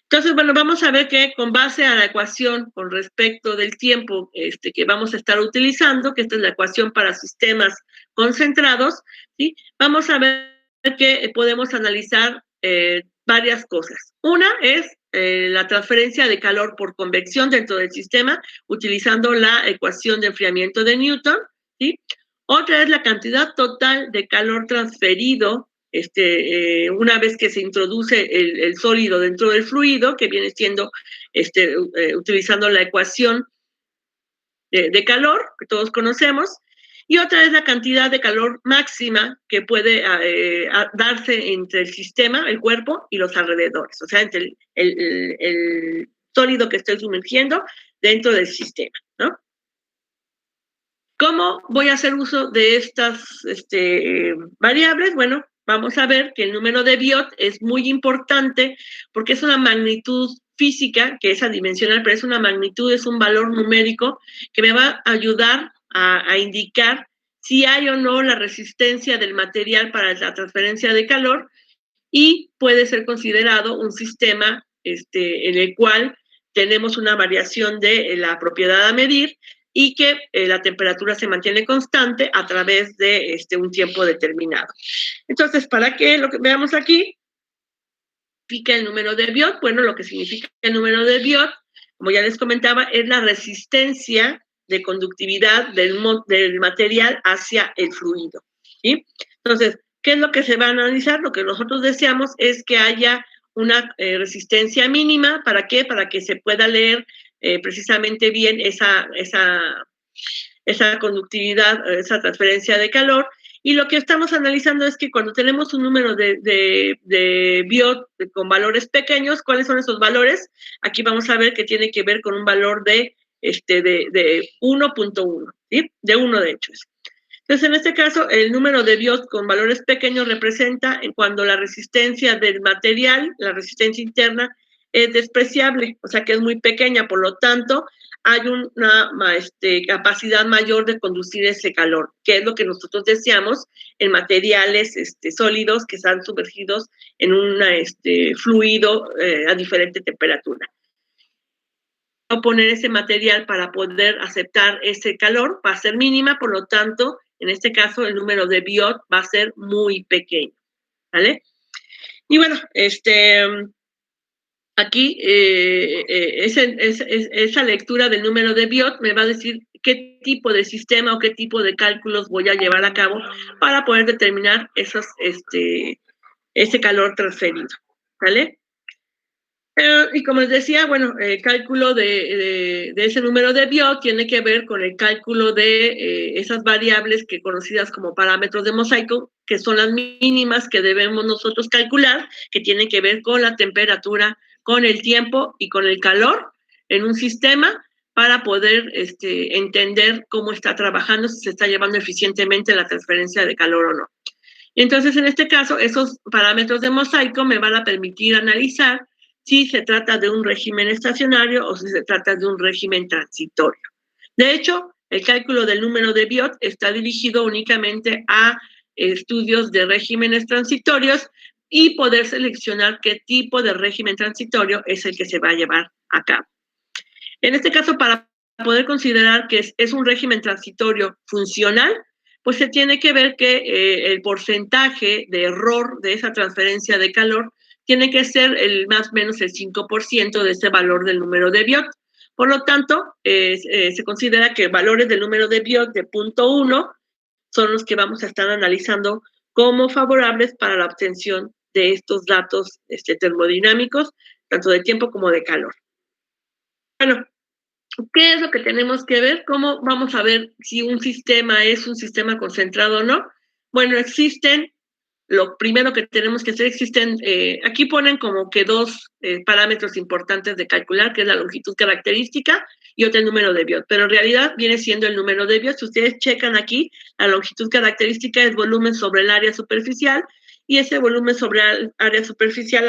Entonces, bueno, vamos a ver que con base a la ecuación con respecto del tiempo que vamos a estar utilizando, que esta es la ecuación para sistemas concentrados, ¿sí? Vamos a ver que podemos analizar varias cosas. Una es la transferencia de calor por convección dentro del sistema, utilizando la ecuación de enfriamiento de Newton, ¿sí? Otra es la cantidad total de calor transferido una vez que se introduce el sólido dentro del fluido, que viene siendo utilizando la ecuación de calor que todos conocemos, y otra es la cantidad de calor máxima que puede darse entre el sistema, el cuerpo y los alrededores, o sea, entre el sólido que estoy sumergiendo dentro del sistema, ¿no? ¿Cómo voy a hacer uso de estas variables? Bueno, vamos a ver que el número de Biot es muy importante porque es una magnitud física, que es adimensional, pero es una magnitud, es un valor numérico que me va a ayudar a indicar si hay o no la resistencia del material para la transferencia de calor y puede ser considerado un sistema en el cual tenemos una variación de la propiedad a medir y que la temperatura se mantiene constante a través de un tiempo determinado. Entonces, ¿para qué? Lo que veamos aquí, significa el número de Biot? Bueno, lo que significa el número de Biot, como ya les comentaba, es la resistencia de conductividad del material hacia el fluido, ¿sí? Entonces, ¿qué es lo que se va a analizar? Lo que nosotros deseamos es que haya una resistencia mínima. ¿Para qué? Para que se pueda leer precisamente bien esa conductividad, esa transferencia de calor. Y lo que estamos analizando es que cuando tenemos un número de Biot con valores pequeños, ¿cuáles son esos valores? Aquí vamos a ver que tiene que ver con un valor de 1.1, ¿sí? De 1, de hecho. Entonces, en este caso, el número de Biot con valores pequeños representa cuando la resistencia del material, la resistencia interna, es despreciable, o sea que es muy pequeña, por lo tanto, hay una capacidad mayor de conducir ese calor, que es lo que nosotros deseamos en materiales sólidos que están sumergidos en un fluido a diferente temperatura. Poner ese material para poder aceptar ese calor va a ser mínima, por lo tanto, en este caso, el número de Biot va a ser muy pequeño, ¿vale? Y bueno, aquí esa lectura del número de Biot me va a decir qué tipo de sistema o qué tipo de cálculos voy a llevar a cabo para poder determinar ese calor transferido, ¿vale? Y como les decía, bueno, el cálculo de ese número de Biot tiene que ver con el cálculo de esas variables que conocidas como parámetros de mosaico, que son las mínimas que debemos nosotros calcular, que tienen que ver con la temperatura, con el tiempo y con el calor en un sistema para poder entender cómo está trabajando, si se está llevando eficientemente la transferencia de calor o no. Entonces, en este caso, esos parámetros de mosaico me van a permitir analizar si se trata de un régimen estacionario o si se trata de un régimen transitorio. De hecho, el cálculo del número de Biot está dirigido únicamente a estudios de regímenes transitorios y poder seleccionar qué tipo de régimen transitorio es el que se va a llevar a cabo. En este caso, para poder considerar que es un régimen transitorio funcional, pues se tiene que ver que el porcentaje de error de esa transferencia de calor tiene que ser más o menos el 5% de ese valor del número de Biot. Por lo tanto, se considera que valores del número de Biot de 0.1 son los que vamos a estar analizando como favorables para la obtención de estos datos termodinámicos, tanto de tiempo como de calor. Bueno, ¿qué es lo que tenemos que ver? ¿Cómo vamos a ver si un sistema es un sistema concentrado o no? Bueno, lo primero que tenemos que hacer, aquí ponen como que dos parámetros importantes de calcular, que es la longitud característica y otro el número de Biot, pero en realidad viene siendo el número de Biot. Si ustedes checan aquí, la longitud característica es volumen sobre el área superficial, y ese volumen sobre el área superficial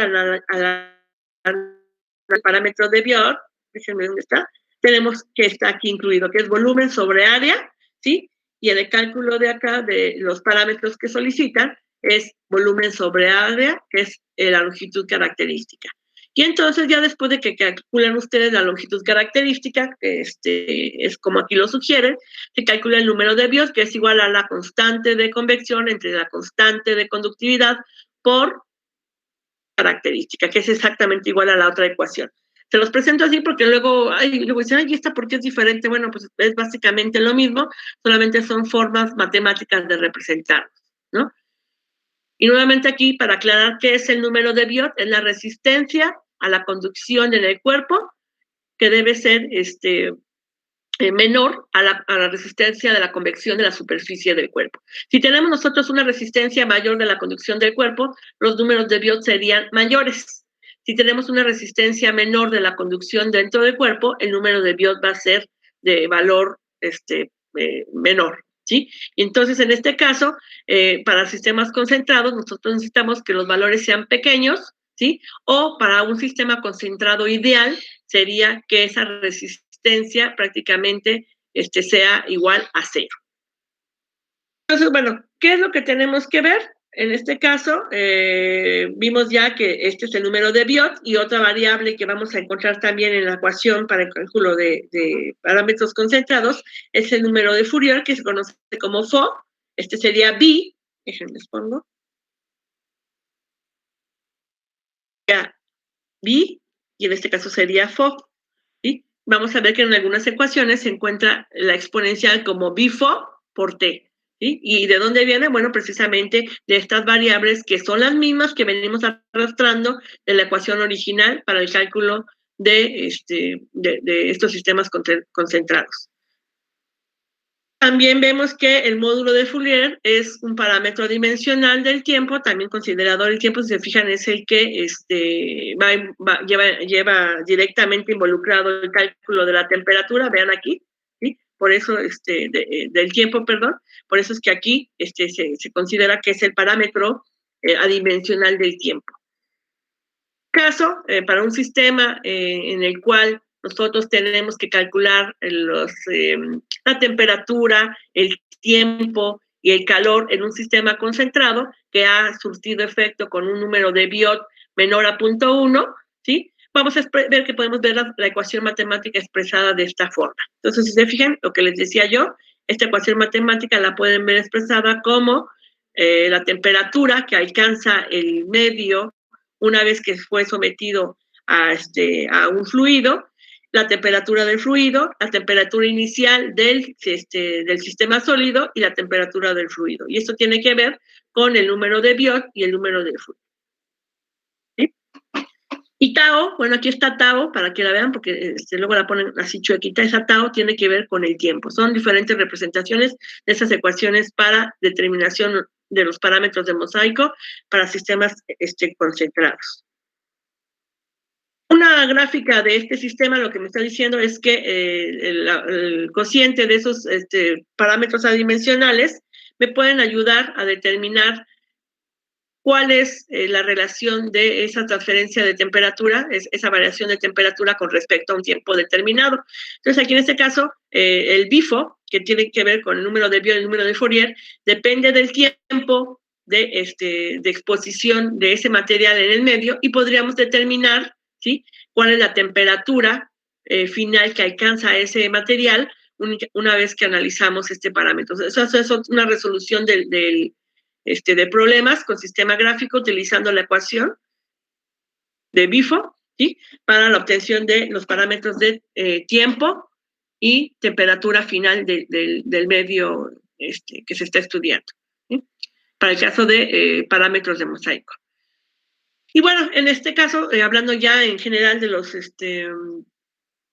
al parámetro de Biot, déjenme dónde está, tenemos que está aquí incluido, que es volumen sobre área, ¿sí? Y en el cálculo de acá, de los parámetros que solicitan, es volumen sobre área, que es la longitud característica. Y entonces, ya después de que calculan ustedes la longitud característica, que es como aquí lo sugieren, se calcula el número de Biot, que es igual a la constante de convección entre la constante de conductividad por característica, que es exactamente igual a la otra ecuación. Se los presento así porque luego dicen, ¿y esta por qué es diferente? Bueno, pues es básicamente lo mismo, solamente son formas matemáticas de representarlos, ¿no? Y nuevamente aquí, para aclarar qué es el número de Biot, es la resistencia a la conducción en el cuerpo, que debe ser menor a la resistencia de la convección de la superficie del cuerpo. Si tenemos nosotros una resistencia mayor de la conducción del cuerpo, los números de Biot serían mayores. Si tenemos una resistencia menor de la conducción dentro del cuerpo, el número de Biot va a ser de valor menor, ¿sí? Y entonces, en este caso, para sistemas concentrados, nosotros necesitamos que los valores sean pequeños, ¿sí? O para un sistema concentrado ideal, sería que esa resistencia prácticamente sea igual a 0. Entonces, bueno, ¿qué es lo que tenemos que ver? En este caso, vimos ya que este es el número de Biot, y otra variable que vamos a encontrar también en la ecuación para el cálculo de parámetros concentrados es el número de Fourier, que se conoce como Φ. Este sería B, déjenme les pongo. B, y en este caso sería FO, ¿sí? Vamos a ver que en algunas ecuaciones se encuentra la exponencial como BFO por T, ¿sí? ¿Y de dónde viene? Bueno, precisamente de estas variables que son las mismas que venimos arrastrando de la ecuación original para el cálculo de estos sistemas concentrados. También vemos que el módulo de Fourier es un parámetro dimensional del tiempo, también considerado el tiempo, si se fijan, es el que lleva directamente involucrado el cálculo de la temperatura, vean aquí, ¿sí? Por eso, del tiempo, perdón, por eso es que aquí se considera que es el parámetro adimensional del tiempo. Caso, para un sistema en el cual nosotros tenemos que calcular la temperatura, el tiempo y el calor en un sistema concentrado que ha surtido efecto con un número de Biot menor a 0.1, ¿sí? Vamos a ver que podemos ver la ecuación matemática expresada de esta forma. Entonces, si se fijan, lo que les decía yo, esta ecuación matemática la pueden ver expresada como la temperatura que alcanza el medio una vez que fue sometido a un fluido, la temperatura del fluido, la temperatura inicial del sistema sólido y la temperatura del fluido. Y esto tiene que ver con el número de Biot y el número del fluido. ¿Sí? Y tau, bueno, aquí está tau, para que la vean, porque luego la ponen así chuequita. Esa tau tiene que ver con el tiempo. Son diferentes representaciones de esas ecuaciones para determinación de los parámetros de mosaico para sistemas concentrados. Una gráfica de este sistema lo que me está diciendo es que el cociente de esos parámetros adimensionales me pueden ayudar a determinar cuál es la relación de esa transferencia de temperatura, esa variación de temperatura con respecto a un tiempo determinado. Entonces, aquí en este caso, el BIFO, que tiene que ver con el número de Biot y el número de Fourier, depende del tiempo de exposición de ese material en el medio y podríamos determinar, ¿sí?, cuál es la temperatura final que alcanza ese material una vez que analizamos este parámetro. Eso es una resolución de problemas con sistema gráfico utilizando la ecuación de BIFO, ¿sí?, para la obtención de los parámetros de tiempo y temperatura final del medio que se está estudiando, ¿sí?, para el caso de parámetros de mosaico. Y bueno, en este caso, hablando ya en general de los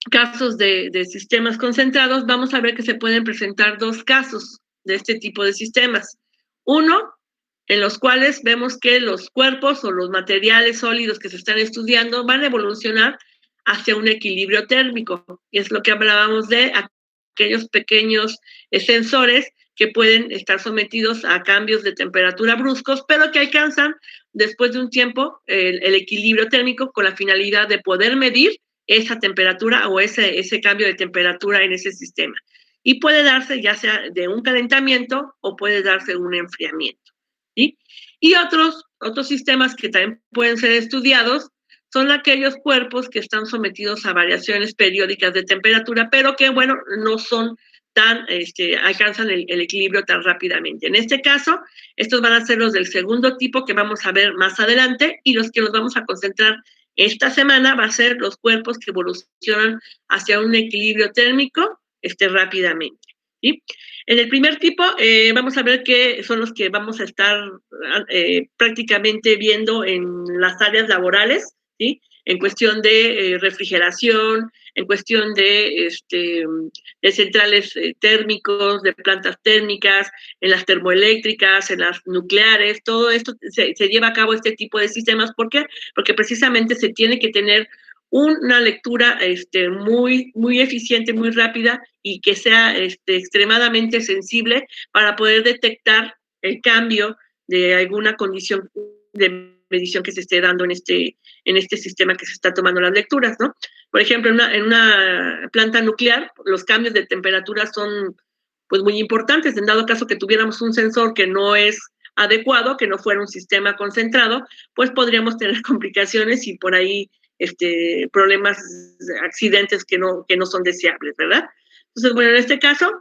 casos de sistemas concentrados, vamos a ver que se pueden presentar dos casos de este tipo de sistemas. Uno, en los cuales vemos que los cuerpos o los materiales sólidos que se están estudiando van a evolucionar hacia un equilibrio térmico. Y es lo que hablábamos de aquellos pequeños sensores que pueden estar sometidos a cambios de temperatura bruscos, pero que alcanzan después de un tiempo el equilibrio térmico con la finalidad de poder medir esa temperatura o ese cambio de temperatura en ese sistema. Y puede darse ya sea de un calentamiento o puede darse un enfriamiento, ¿sí? Y otros sistemas que también pueden ser estudiados son aquellos cuerpos que están sometidos a variaciones periódicas de temperatura, pero que, bueno, no son tan, alcanzan el equilibrio tan rápidamente. En este caso, estos van a ser los del segundo tipo que vamos a ver más adelante, y los que nos vamos a concentrar esta semana va a ser los cuerpos que evolucionan hacia un equilibrio térmico rápidamente, ¿sí? En el primer tipo vamos a ver que son los que vamos a estar prácticamente viendo en las áreas laborales, ¿sí?, en cuestión de refrigeración, en cuestión de centrales térmicos, de plantas térmicas, en las termoeléctricas, en las nucleares. Todo esto se lleva a cabo este tipo de sistemas. ¿Por qué? Porque precisamente se tiene que tener una lectura muy, muy eficiente, muy rápida, y que sea extremadamente sensible para poder detectar el cambio de alguna condición de medición que se esté dando en este sistema que se está tomando las lecturas, ¿no? Por ejemplo, en una planta nuclear, los cambios de temperatura son pues muy importantes. En dado caso que tuviéramos un sensor que no es adecuado, que no fuera un sistema concentrado, pues podríamos tener complicaciones y por ahí problemas, accidentes que no son deseables, ¿verdad? Entonces, bueno, en este caso,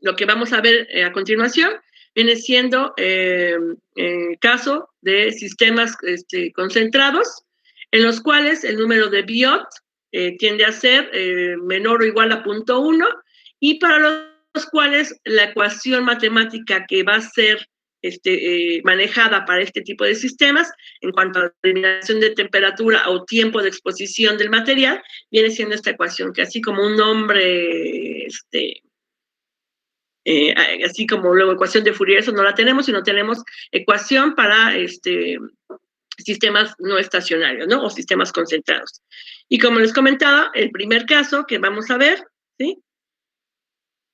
lo que vamos a ver a continuación viene siendo caso de sistemas concentrados, en los cuales el número de Biot tiende a ser menor o igual a 0.1, y para los cuales la ecuación matemática que va a ser manejada para este tipo de sistemas, en cuanto a la determinación de temperatura o tiempo de exposición del material, viene siendo esta ecuación, que así como un nombre, así como luego ecuación de Fourier, eso no la tenemos, sino tenemos ecuación para sistemas no estacionarios, ¿no? O sistemas concentrados. Y como les comentaba, el primer caso que vamos a ver, ¿sí?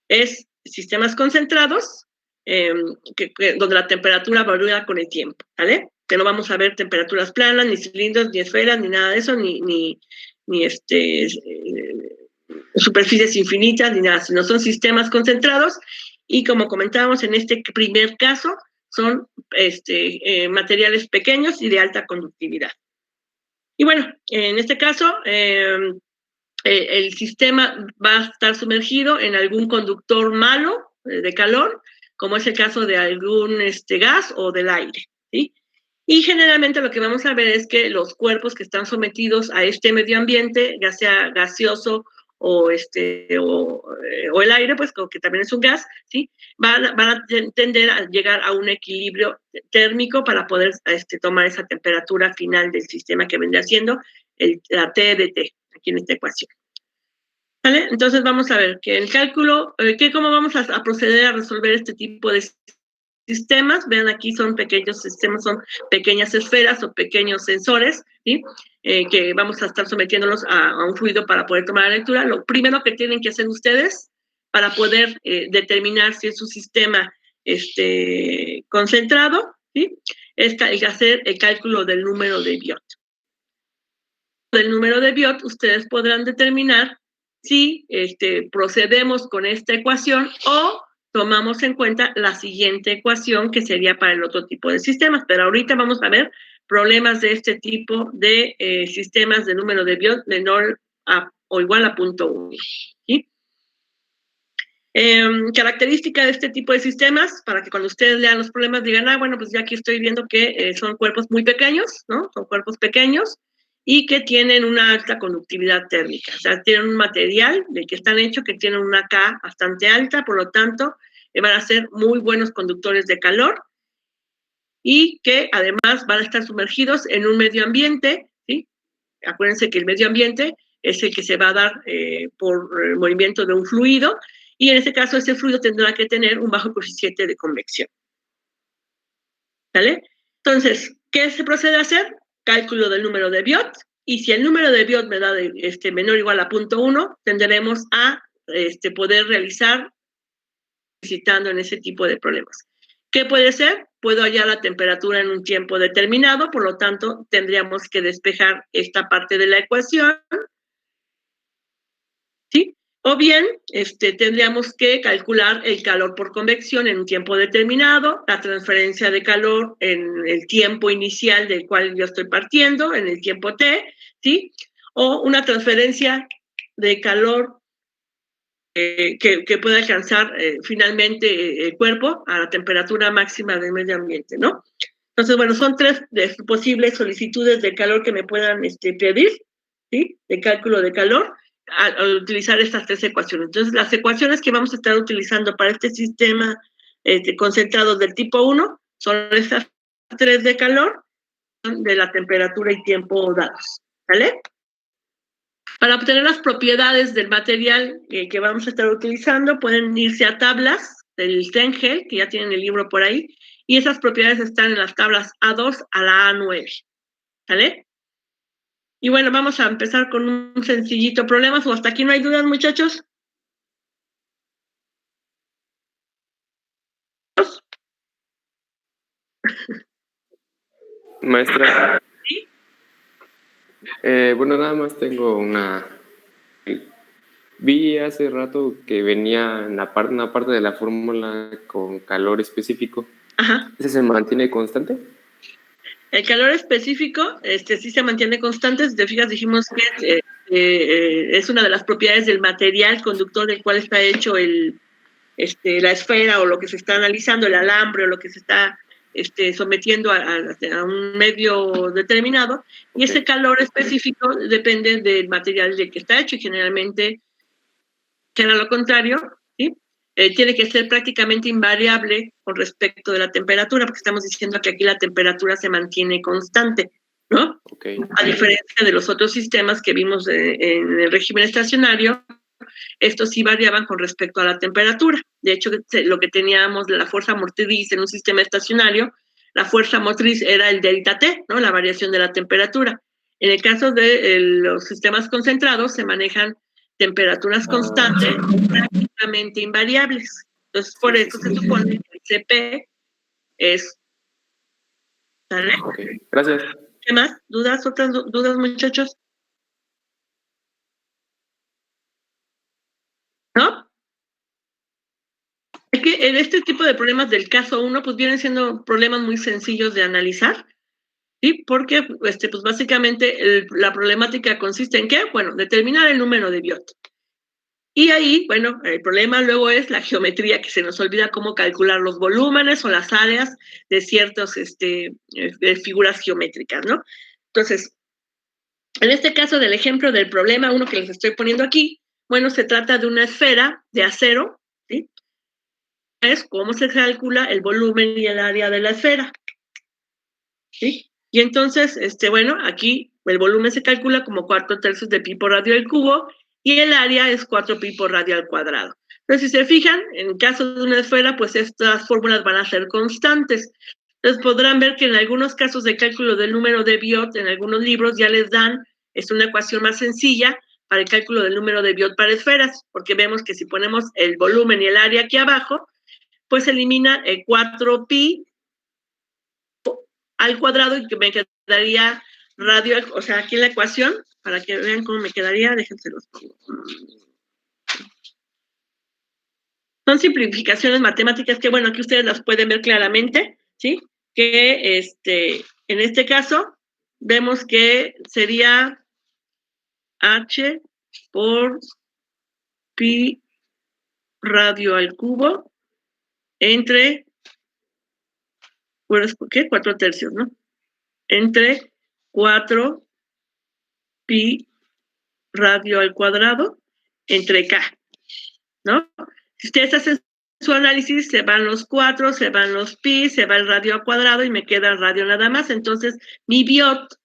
Es sistemas concentrados, donde la temperatura varía con el tiempo, ¿vale? Que no vamos a ver temperaturas planas, ni cilindros, ni esferas, ni nada de eso, ni superficies infinitas, ni nada, sino son sistemas concentrados, y como comentábamos en este primer caso, son materiales pequeños y de alta conductividad. Y bueno, en este caso, el sistema va a estar sumergido en algún conductor malo de calor, como es el caso de algún gas o del aire, ¿sí? Y generalmente lo que vamos a ver es que los cuerpos que están sometidos a este medio ambiente, ya sea gaseoso o el aire, pues que también es un gas, ¿sí? Van a tender a llegar a un equilibrio térmico para poder tomar esa temperatura final del sistema, que vendría siendo la T de T, aquí en esta ecuación. ¿Vale? Entonces vamos a ver que el cálculo, cómo vamos a proceder a resolver este tipo de sistemas. Vean, aquí son pequeños sistemas, son pequeñas esferas o pequeños sensores, ¿sí? Que vamos a estar sometiéndolos a un fluido para poder tomar la lectura. Lo primero que tienen que hacer ustedes para poder determinar si es un sistema concentrado, ¿sí? Es hacer el cálculo del número de Biot. Del número de Biot, ustedes podrán determinar si procedemos con esta ecuación o tomamos en cuenta la siguiente ecuación, que sería para el otro tipo de sistemas. Pero ahorita vamos a ver problemas de este tipo de sistemas de número de Biot menor o igual a 0.1. ¿Sí? Característica de este tipo de sistemas, para que cuando ustedes lean los problemas digan, bueno, pues ya aquí estoy viendo que son cuerpos muy pequeños, ¿no? Son cuerpos pequeños y que tienen una alta conductividad térmica. O sea, tienen un material del que están hechos que tienen una K bastante alta, por lo tanto, van a ser muy buenos conductores de calor, y que además van a estar sumergidos en un medio ambiente, ¿sí? Acuérdense que el medio ambiente es el que se va a dar por el movimiento de un fluido, y en este caso ese fluido tendrá que tener un bajo coeficiente de convección. ¿Vale? Entonces, ¿qué se procede a hacer? Cálculo del número de Biot, y si el número de Biot me da menor o igual a 0.1, tendremos a poder realizar visitando en ese tipo de problemas. ¿Qué puede ser? Puedo hallar la temperatura en un tiempo determinado, por lo tanto, tendríamos que despejar esta parte de la ecuación, ¿sí? O bien, tendríamos que calcular el calor por convección en un tiempo determinado, la transferencia de calor en el tiempo inicial del cual yo estoy partiendo, en el tiempo T, ¿sí? O una transferencia de calor que pueda alcanzar finalmente el cuerpo a la temperatura máxima del medio ambiente, ¿no? Entonces, bueno, son tres posibles solicitudes de calor que me puedan pedir, ¿sí? De cálculo de calor, al utilizar estas tres ecuaciones. Entonces, las ecuaciones que vamos a estar utilizando para este sistema concentrado del tipo 1 son estas tres de calor, de la temperatura y tiempo dados, ¿vale? Para obtener las propiedades del material que vamos a estar utilizando, pueden irse a tablas del Cengel, que ya tienen el libro por ahí, y esas propiedades están en las tablas A2 a la A9, ¿vale? Y bueno, vamos a empezar con un sencillito problema, o hasta aquí no hay dudas, muchachos. Maestra, ¿Sí? bueno, nada más tengo una... Vi hace rato que venía en una parte de la fórmula con calor específico. Ajá. ¿Ese se mantiene constante? El calor específico sí se mantiene constante. Si te fijas, dijimos que es una de las propiedades del material conductor del cual está hecho el la esfera o lo que se está analizando, el alambre o lo que se está sometiendo a un medio determinado, y ese calor específico depende del material del que está hecho, y generalmente, que era lo contrario, ¿sí? Tiene que ser prácticamente invariable con respecto de la temperatura, porque estamos diciendo que aquí la temperatura se mantiene constante, ¿no? Okay. A diferencia de los otros sistemas que vimos en el régimen estacionario, estos sí variaban con respecto a la temperatura. De hecho, lo que teníamos de la fuerza motriz en un sistema estacionario, la fuerza motriz era el delta T, ¿no? La variación de la temperatura. En el caso de los sistemas concentrados, se manejan temperaturas constantes, prácticamente invariables. Entonces, por eso se supone que el CP es... ¿Sale? Okay. Gracias. ¿Qué más? ¿Dudas? ¿Otras dudas, muchachos? ¿No? Es que en este tipo de problemas del caso 1, pues vienen siendo problemas muy sencillos de analizar, ¿sí? Porque, pues básicamente la problemática consiste en ¿qué? Bueno, determinar el número de Biot. Y ahí, bueno, el problema luego es la geometría, que se nos olvida cómo calcular los volúmenes o las áreas de ciertas figuras geométricas, ¿no? Entonces, en este caso del ejemplo del problema 1 que les estoy poniendo aquí, bueno, se trata de una esfera de acero, ¿sí? Es cómo se calcula el volumen y el área de la esfera, ¿sí? Y entonces, bueno, aquí el volumen se calcula como 4/3 de pi por radio al cubo, y el área es 4 pi por radio al cuadrado. Entonces, si se fijan, en caso de una esfera, pues estas fórmulas van a ser constantes. Entonces, podrán ver que en algunos casos de cálculo del número de Biot, en algunos libros ya les dan una ecuación más sencilla para el cálculo del número de Biot para esferas, porque vemos que si ponemos el volumen y el área aquí abajo, pues elimina el 4 pi al cuadrado, y que me quedaría radio, o sea, aquí en la ecuación, para que vean cómo me quedaría, déjense los pongo. Son simplificaciones matemáticas que, bueno, aquí ustedes las pueden ver claramente, ¿sí? Que en este caso vemos que sería H por pi radio al cubo entre, ¿qué? 4/3, ¿no? Entre 4 pi radio al cuadrado entre K, ¿no? Si ustedes hacen su análisis, se van los 4, se van los pi, se va el radio al cuadrado y me queda el radio nada más. Entonces, mi Biot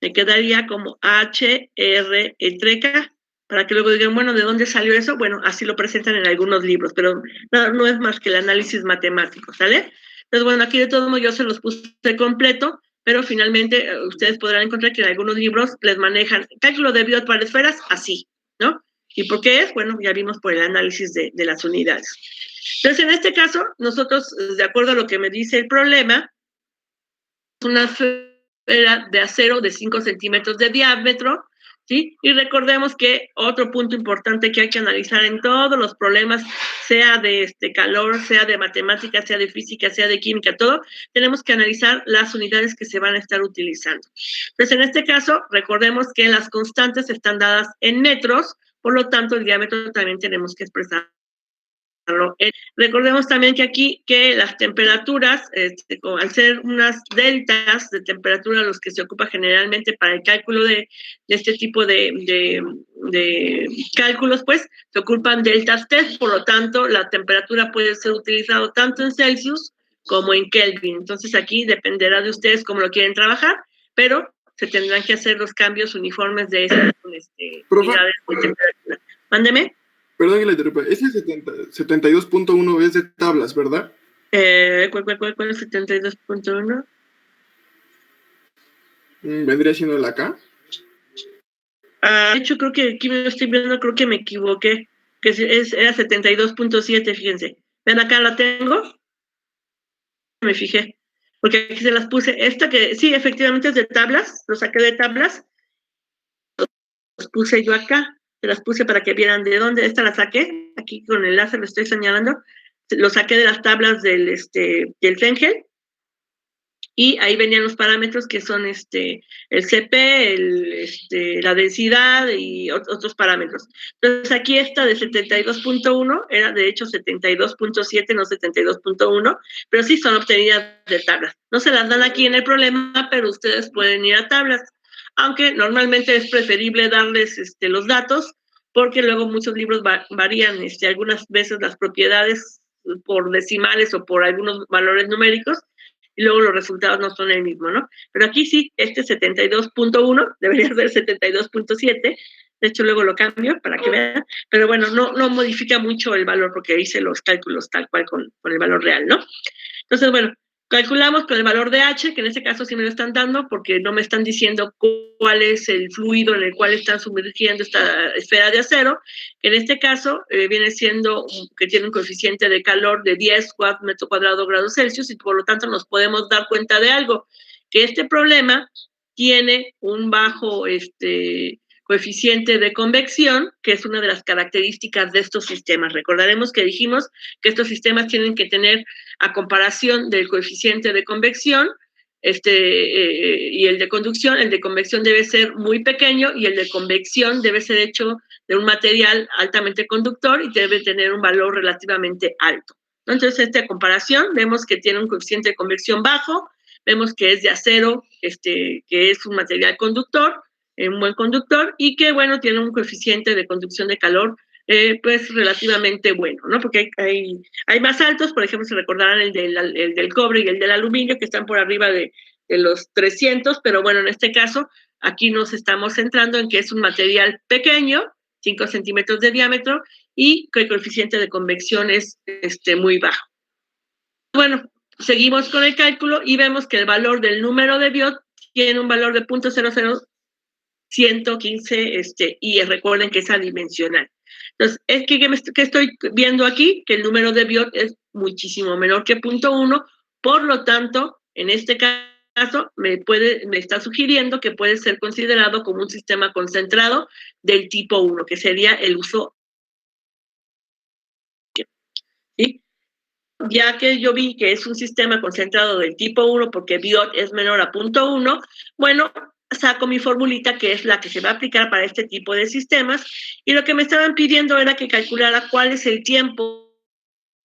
me quedaría como HR entre K, para que luego digan, bueno, ¿de dónde salió eso? Bueno, así lo presentan en algunos libros, pero no es más que el análisis matemático, ¿sale? Entonces, bueno, aquí de todo modo yo se los puse completo, pero finalmente ustedes podrán encontrar que en algunos libros les manejan cálculo de Biot para esferas así, ¿no? ¿Y por qué es? Bueno, ya vimos por el análisis de las unidades. Entonces, en este caso, nosotros, de acuerdo a lo que me dice el problema, una esfera de acero de 5 centímetros de diámetro, ¿sí? Y recordemos que otro punto importante que hay que analizar en todos los problemas, sea de calor, sea de matemáticas, sea de física, sea de química, todo, tenemos que analizar las unidades que se van a estar utilizando. Entonces, en este caso, recordemos que las constantes están dadas en metros, por lo tanto, el diámetro también tenemos que expresar. Recordemos también que aquí que las temperaturas, al ser unas deltas de temperatura, los que se ocupa generalmente para el cálculo de este tipo de cálculos, pues se ocupan deltas T, por lo tanto la temperatura puede ser utilizada tanto en Celsius como en Kelvin. Entonces aquí dependerá de ustedes cómo lo quieren trabajar, pero se tendrán que hacer los cambios uniformes de esas unidades de temperatura. Mándeme. Perdón que le interrumpa. Ese 72.1 es de tablas, ¿verdad? ¿Cuál es 72.1? ¿Vendría siendo la K? De hecho, creo que aquí me estoy viendo, creo que me equivoqué. Que era 72.7, fíjense. Ven, acá la tengo. Me fijé. Porque aquí se las puse. Esta que, sí, efectivamente es de tablas. Lo saqué de tablas. Los puse yo acá. Se las puse para que vieran de dónde. Esta la saqué. Aquí con el láser lo estoy señalando. Lo saqué de las tablas del Fengel. y ahí venían los parámetros que son el CP, la densidad y otros parámetros. Entonces aquí esta de 72.1 era de hecho 72.7, no 72.1, pero sí son obtenidas de tablas. No se las dan aquí en el problema, pero ustedes pueden ir a tablas, aunque normalmente es preferible darles los datos, porque luego muchos libros varían algunas veces las propiedades por decimales o por algunos valores numéricos, y luego los resultados no son el mismo, ¿no? Pero aquí sí, 72.1 debería ser 72.7, de hecho luego lo cambio para que vean, pero bueno, no modifica mucho el valor porque hice los cálculos tal cual con el valor real, ¿no? Entonces, bueno, calculamos con el valor de H, que en este caso sí me lo están dando porque no me están diciendo cuál es el fluido en el cual están sumergiendo esta esfera de acero, que en este caso viene siendo que tiene un coeficiente de calor de 10 metro cuadrado grados Celsius, y por lo tanto nos podemos dar cuenta de algo, que este problema tiene un bajo coeficiente de convección, que es una de las características de estos sistemas. Recordaremos que dijimos que estos sistemas tienen que tener, a comparación del coeficiente de convección y el de convección debe ser muy pequeño y el de convección debe ser hecho de un material altamente conductor y debe tener un valor relativamente alto. Entonces, esta comparación, vemos que tiene un coeficiente de convección bajo, vemos que es de acero, que es un material conductor, un buen conductor, y que, bueno, tiene un coeficiente de conducción de calor pues relativamente bueno, ¿no? Porque hay más altos, por ejemplo, se recordarán el del cobre y el del aluminio, que están por arriba de los 300, pero bueno, en este caso, aquí nos estamos centrando en que es un material pequeño, 5 centímetros de diámetro, y que el coeficiente de convección es muy bajo. Bueno, seguimos con el cálculo y vemos que el valor del número de Biot tiene un valor de 0.00115, y recuerden que es adimensional. Entonces, ¿qué estoy viendo aquí? Que el número de Biot es muchísimo menor que 0.1, por lo tanto, en este caso, me está sugiriendo que puede ser considerado como un sistema concentrado del tipo 1, que sería el uso, ¿sí? Ya que yo vi que es un sistema concentrado del tipo 1 porque Biot es menor a 0.1, bueno, saco mi formulita que es la que se va a aplicar para este tipo de sistemas, y lo que me estaban pidiendo era que calculara cuál es el tiempo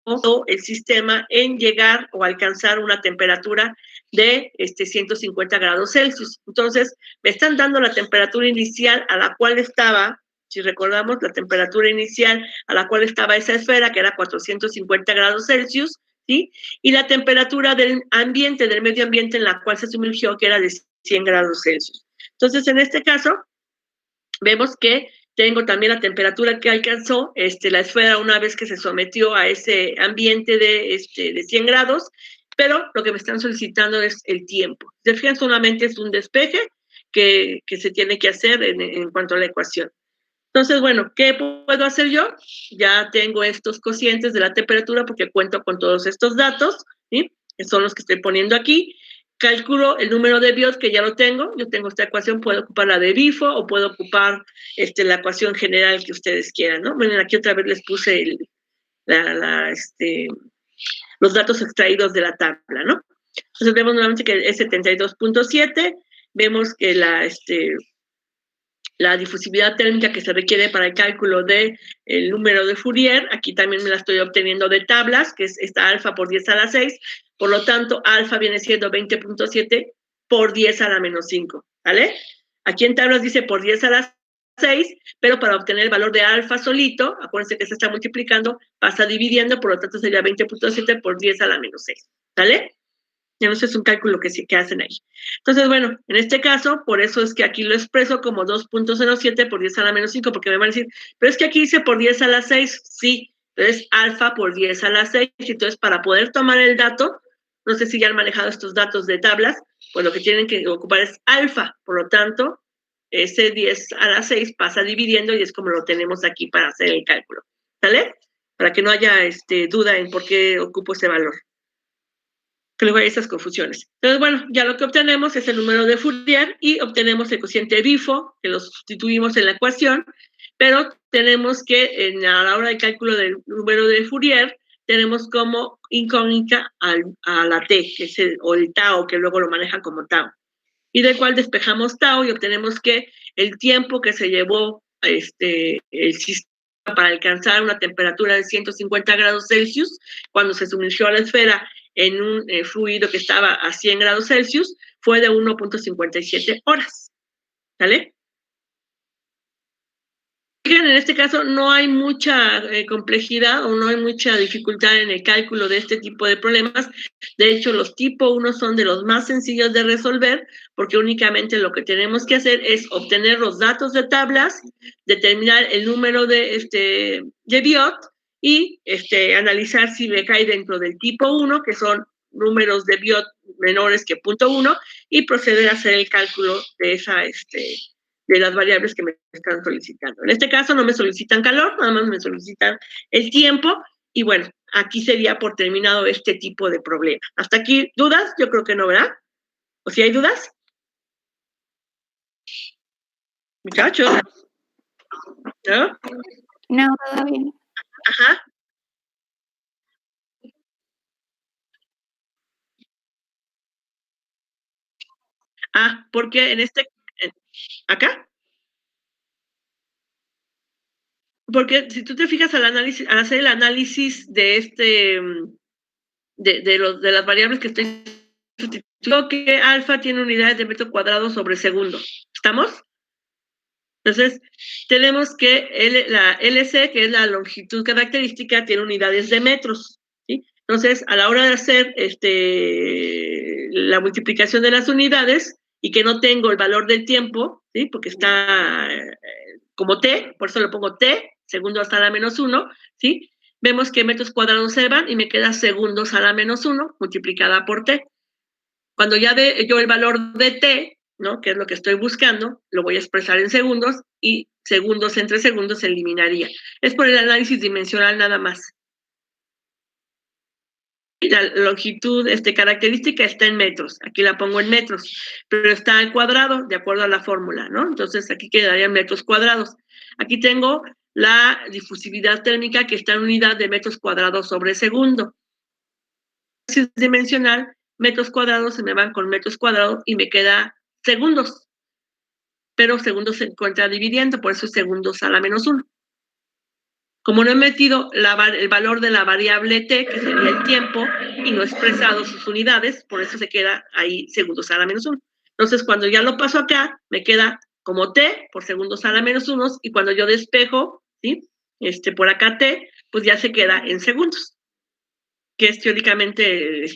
o el sistema en llegar o alcanzar una temperatura de 150 grados Celsius. Entonces, me están dando la temperatura inicial a la cual estaba, si recordamos, la temperatura inicial a la cual estaba esa esfera, que era 450 grados Celsius, ¿sí? Y la temperatura del ambiente, del medio ambiente en la cual se sumergió, que era de 100 grados Celsius. Entonces, en este caso, vemos que tengo también la temperatura que alcanzó la esfera una vez que se sometió a ese ambiente de 100 grados, pero lo que me están solicitando es el tiempo. Se fijan, solamente es un despeje que se tiene que hacer en cuanto a la ecuación. Entonces, bueno, ¿qué puedo hacer yo? Ya tengo estos cocientes de la temperatura porque cuento con todos estos datos, ¿sí? Que son los que estoy poniendo aquí. Calculo el número de Biot, que ya lo tengo. Yo tengo esta ecuación, puedo ocupar la de Bifo o puedo ocupar la ecuación general que ustedes quieran, ¿no? Bueno, aquí otra vez les puse los datos extraídos de la tabla, ¿no? Entonces vemos nuevamente que es 72.7, vemos que la difusividad térmica que se requiere para el cálculo del número de Fourier, aquí también me la estoy obteniendo de tablas, que es esta alfa por 10 a la 6, por lo tanto, alfa viene siendo 20.7 por 10 a la menos 5, ¿vale? Aquí en tablas dice por 10 a la 6, pero para obtener el valor de alfa solito, acuérdense que se está multiplicando, pasa dividiendo, por lo tanto sería 20.7 por 10 a la menos 6, ¿vale? Eso es un cálculo que hacen ahí. Entonces, bueno, en este caso, por eso es que aquí lo expreso como 2.07 por 10 a la menos 5, porque me van a decir, pero es que aquí dice por 10 a la 6, sí, pero es alfa por 10 a la 6, entonces para poder tomar el dato, no sé si ya han manejado estos datos de tablas, pues lo que tienen que ocupar es alfa, por lo tanto, ese 10 a la 6 pasa dividiendo y es como lo tenemos aquí para hacer el cálculo, ¿sale? Para que no haya duda en por qué ocupo ese valor, que luego hay esas confusiones. Entonces, bueno, ya lo que obtenemos es el número de Fourier y obtenemos el cociente Bifo, que lo sustituimos en la ecuación, pero tenemos que a la hora del cálculo del número de Fourier, tenemos como incógnita a la t, que es el tau, que luego lo manejan como tau, y del cual despejamos tau y obtenemos que el tiempo que se llevó el sistema para alcanzar una temperatura de 150 grados Celsius, cuando se sumergió a la esfera en un fluido que estaba a 100 grados Celsius, fue de 1.57 horas. ¿Sale? En este caso no hay mucha complejidad o no hay mucha dificultad en el cálculo de este tipo de problemas. De hecho, los tipo 1 son de los más sencillos de resolver, porque únicamente lo que tenemos que hacer es obtener los datos de tablas, determinar el número de Biot y analizar si me cae dentro del tipo 1, que son números de Biot menores que 0.1, y proceder a hacer el cálculo de esa de las variables que me están solicitando. En este caso no me solicitan calor, nada más me solicitan el tiempo, y bueno, aquí sería por terminado este tipo de problema. ¿Hasta aquí dudas? Yo creo que no, ¿verdad? ¿O si hay dudas? Muchachos. ¿No? No, todo bien. Ajá. Ah, porque acá. Porque si tú te fijas al hacer el análisis de de las variables que estoy sustituyendo, que alfa tiene unidades de metro cuadrado sobre segundo. ¿Estamos? Entonces, tenemos que la LC, que es la longitud característica, tiene unidades de metros, ¿sí? Entonces, a la hora de hacer la multiplicación de las unidades y que no tengo el valor del tiempo, ¿sí? Porque está como T, por eso le pongo T, segundos a la menos 1, ¿sí? Vemos que metros cuadrados se van y me queda segundos a la menos 1 multiplicada por T. Cuando ya dé yo el valor de T, ¿no? Que es lo que estoy buscando, lo voy a expresar en segundos y segundos entre segundos se eliminaría. Es por el análisis dimensional nada más. Y la longitud característica está en metros, aquí la pongo en metros, pero está al cuadrado de acuerdo a la fórmula, ¿no? Entonces aquí quedarían metros cuadrados. Aquí tengo la difusividad térmica que está en unidad de metros cuadrados sobre segundo. Es dimensional, metros cuadrados se me van con metros cuadrados y me queda segundos, pero segundos se encuentra dividiendo, por eso es segundos a la menos 1. Como no he metido el valor de la variable t, que sería el tiempo, y no he expresado sus unidades, por eso se queda ahí segundos a la menos 1. Entonces, cuando ya lo paso acá, me queda como t por segundos a la menos 1, y cuando yo despejo, ¿sí? Por acá t, pues ya se queda en segundos, que es teóricamente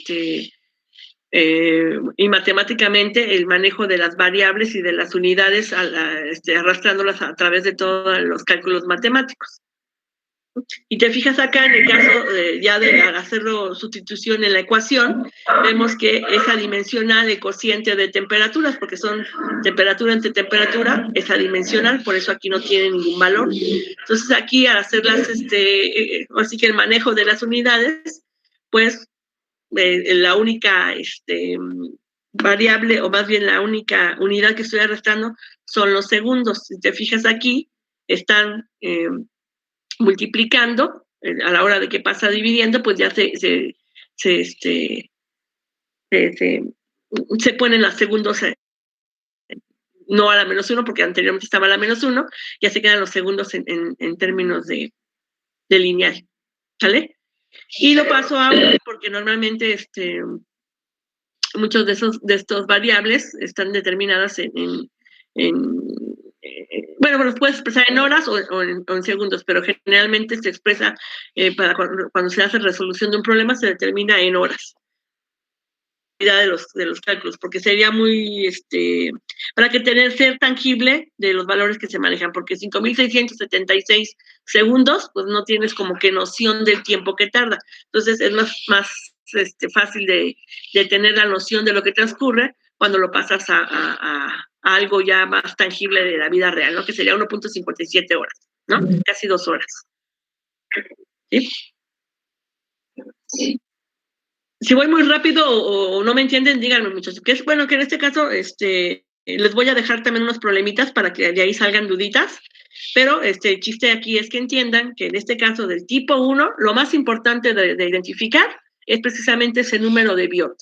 y matemáticamente el manejo de las variables y de las unidades arrastrándolas a través de todos los cálculos matemáticos. Y te fijas acá en el caso ya de hacerlo sustitución en la ecuación, vemos que es adimensional el cociente de temperaturas, porque son temperatura entre temperatura, es adimensional, por eso aquí no tiene ningún valor. Entonces aquí al hacerlas, así que el manejo de las unidades, pues la única variable, o más bien la única unidad que estoy arrastrando son los segundos. Si te fijas aquí, están multiplicando, a la hora de que pasa dividiendo, pues ya se ponen los segundos no a la menos 1, porque anteriormente estaba a la menos 1, ya se quedan los segundos en términos de lineal, ¿sale? Y lo paso a porque normalmente muchos de estos variables están determinadas bueno, los puedes expresar en horas o en segundos, pero generalmente se expresa para cuando se hace resolución de un problema, se determina en horas de los cálculos, porque sería muy, para que ser tangible de los valores que se manejan, porque 5,676 segundos, pues no tienes como que noción del tiempo que tarda. Entonces es más fácil de tener la noción de lo que transcurre cuando lo pasas a algo ya más tangible de la vida real, ¿no? Que sería 1.57 horas, ¿no? Casi 2 horas. ¿Sí? Sí. Si voy muy rápido o no me entienden, díganme, muchachos. Que es bueno que en este caso les voy a dejar también unos problemitas para que de ahí salgan duditas. Pero el chiste aquí es que entiendan que en este caso del tipo 1, lo más importante de identificar es precisamente ese número de Biot.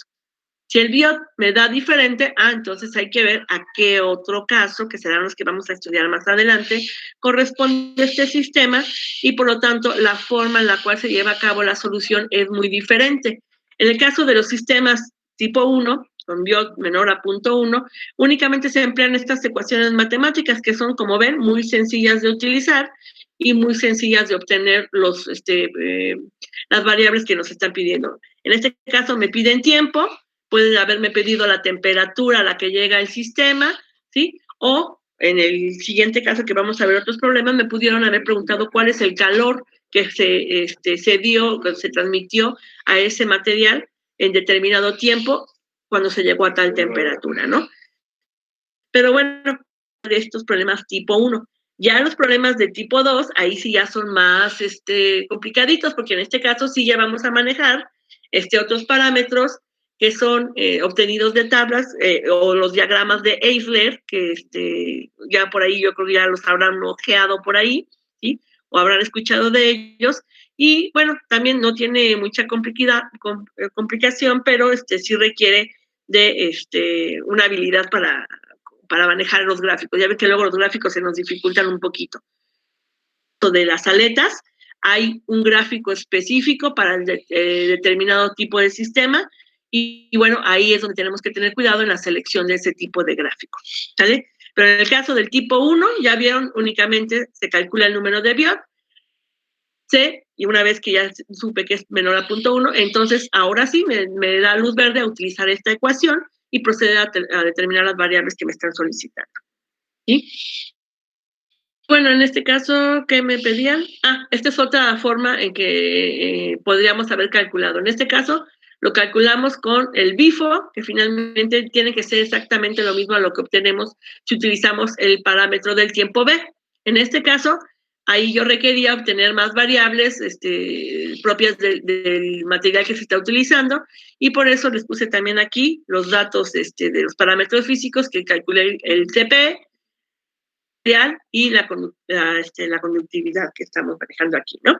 Si el Biot me da diferente, entonces hay que ver a qué otro caso, que serán los que vamos a estudiar más adelante, corresponde este sistema y por lo tanto la forma en la cual se lleva a cabo la solución es muy diferente. En el caso de los sistemas tipo 1, con Biot menor a 0.1, únicamente se emplean estas ecuaciones matemáticas que son, como ven, muy sencillas de utilizar y muy sencillas de obtener las variables que nos están pidiendo. En este caso me piden tiempo, pueden haberme pedido la temperatura a la que llega el sistema, ¿sí? O en el siguiente caso que vamos a ver otros problemas, me pudieron haber preguntado cuál es el calor que se transmitió a ese material en determinado tiempo cuando se llegó a tal temperatura, ¿no? Pero bueno, de estos problemas tipo 1. Ya los problemas de tipo 2, ahí sí ya son más complicaditos, porque en este caso sí ya vamos a manejar otros parámetros que son obtenidos de tablas o los diagramas de Eisler, que ya por ahí yo creo que ya los habrán ojeado por ahí, ¿sí? O habrán escuchado de ellos. Y bueno, también no tiene mucha complicación, pero sí requiere de una habilidad para manejar los gráficos. Ya ves que luego los gráficos se nos dificultan un poquito. De las aletas, hay un gráfico específico para el determinado tipo de sistema y bueno, ahí es donde tenemos que tener cuidado en la selección de ese tipo de gráfico, ¿sale? Pero en el caso del tipo 1, ya vieron, únicamente se calcula el número de Biot, y una vez que ya supe que es menor a 0.1, entonces ahora sí me da luz verde a utilizar esta ecuación y proceder a determinar las variables que me están solicitando. ¿Sí? Bueno, en este caso, ¿qué me pedían? Esta es otra forma en que podríamos haber calculado. En este caso, lo calculamos con el BIFO, que finalmente tiene que ser exactamente lo mismo a lo que obtenemos si utilizamos el parámetro del tiempo B. En este caso, ahí yo requería obtener más variables propias del material que se está utilizando y por eso les puse también aquí los datos de los parámetros físicos que calculé el CP y la conductividad que estamos manejando aquí, ¿no?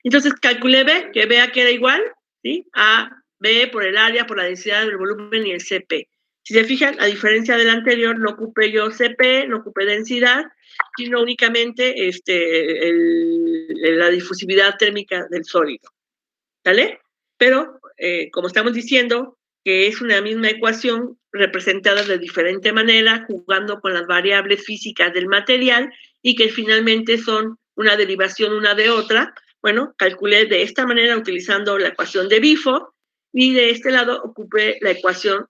Entonces calculé B, que vea que era igual, ¿sí? A B por el área, por la densidad del volumen y el CP. Si se fijan, a diferencia del anterior, no ocupé yo CP, no ocupé densidad, sino únicamente la difusividad térmica del sólido, ¿vale? Pero, como estamos diciendo, que es una misma ecuación representada de diferente manera, jugando con las variables físicas del material y que finalmente son una derivación una de otra. Bueno, calculé de esta manera utilizando la ecuación de BIFO y de este lado ocupé la ecuación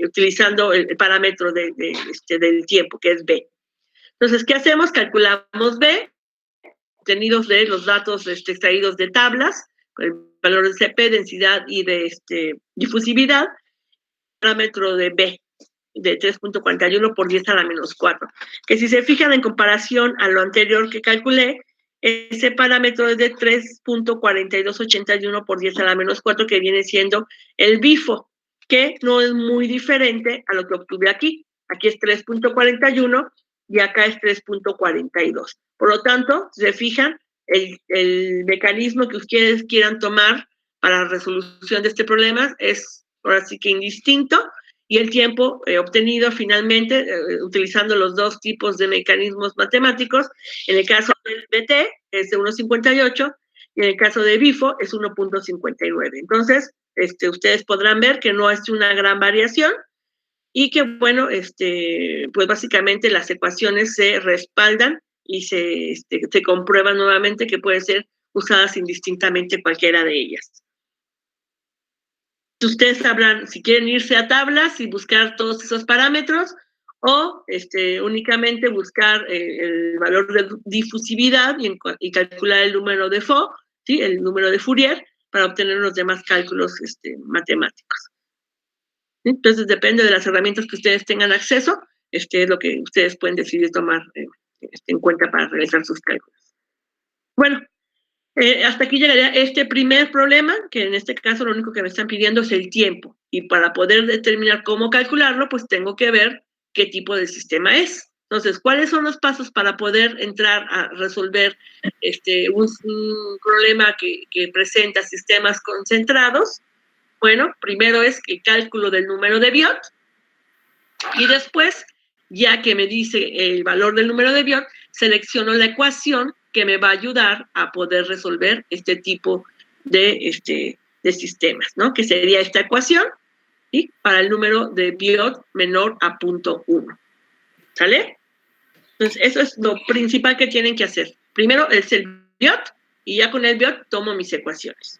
utilizando el parámetro del tiempo, que es B. Entonces, ¿qué hacemos? Calculamos B, obtenidos de los datos extraídos de tablas, el valor de CP, densidad y de difusividad, parámetro de B, de 3.41 por 10 a la menos 4. Que si se fijan en comparación a lo anterior que calculé, ese parámetro es de 3.4281 por 10 a la menos 4, que viene siendo el BIFO, que no es muy diferente a lo que obtuve aquí. Aquí es 3.41 y acá es 3.42. Por lo tanto, si se fijan, el mecanismo que ustedes quieran tomar para la resolución de este problema es ahora sí que indistinto, y el tiempo obtenido finalmente utilizando los dos tipos de mecanismos matemáticos. En el caso del BT es de 1.58 y en el caso de BIFO es 1.59. Entonces, ustedes podrán ver que no es una gran variación y que, bueno, pues básicamente las ecuaciones se respaldan y se comprueban nuevamente que pueden ser usadas indistintamente cualquiera de ellas. Ustedes sabrán si quieren irse a tablas y buscar todos esos parámetros o únicamente buscar el valor de difusividad y calcular el número de Faux, ¿sí? El número de Fourier, para obtener los demás cálculos matemáticos. ¿Sí? Entonces, depende de las herramientas que ustedes tengan acceso, es lo que ustedes pueden decidir tomar en cuenta para realizar sus cálculos. Bueno, hasta aquí llegaría este primer problema, que en este caso lo único que me están pidiendo es el tiempo. Y para poder determinar cómo calcularlo, pues tengo que ver qué tipo de sistema es. Entonces, ¿cuáles son los pasos para poder entrar a resolver un problema que presenta sistemas concentrados? Bueno, primero es el cálculo del número de Biot, y después, ya que me dice el valor del número de Biot, selecciono la ecuación que me va a ayudar a poder resolver este tipo de sistemas, ¿no? Que sería esta ecuación, ¿sí? Para el número de Biot menor a 0.1. ¿Sale? Entonces, eso es lo principal que tienen que hacer. Primero es el Biot, y ya con el Biot tomo mis ecuaciones.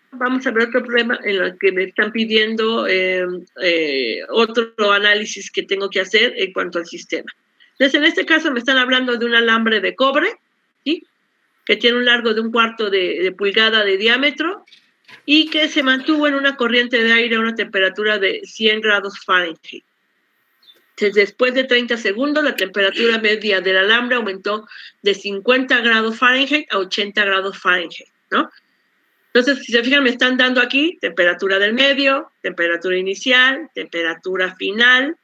Vamos a ver otro problema en el que me están pidiendo otro análisis que tengo que hacer en cuanto al sistema. Entonces, en este caso me están hablando de un alambre de cobre, ¿sí? Que tiene un largo de 1/4 de pulgada de diámetro y que se mantuvo en una corriente de aire a una temperatura de 100 grados Fahrenheit. Entonces, después de 30 segundos, la temperatura media del alambre aumentó de 50 grados Fahrenheit a 80 grados Fahrenheit, ¿no? Entonces, si se fijan, me están dando aquí temperatura del medio, temperatura inicial, temperatura final,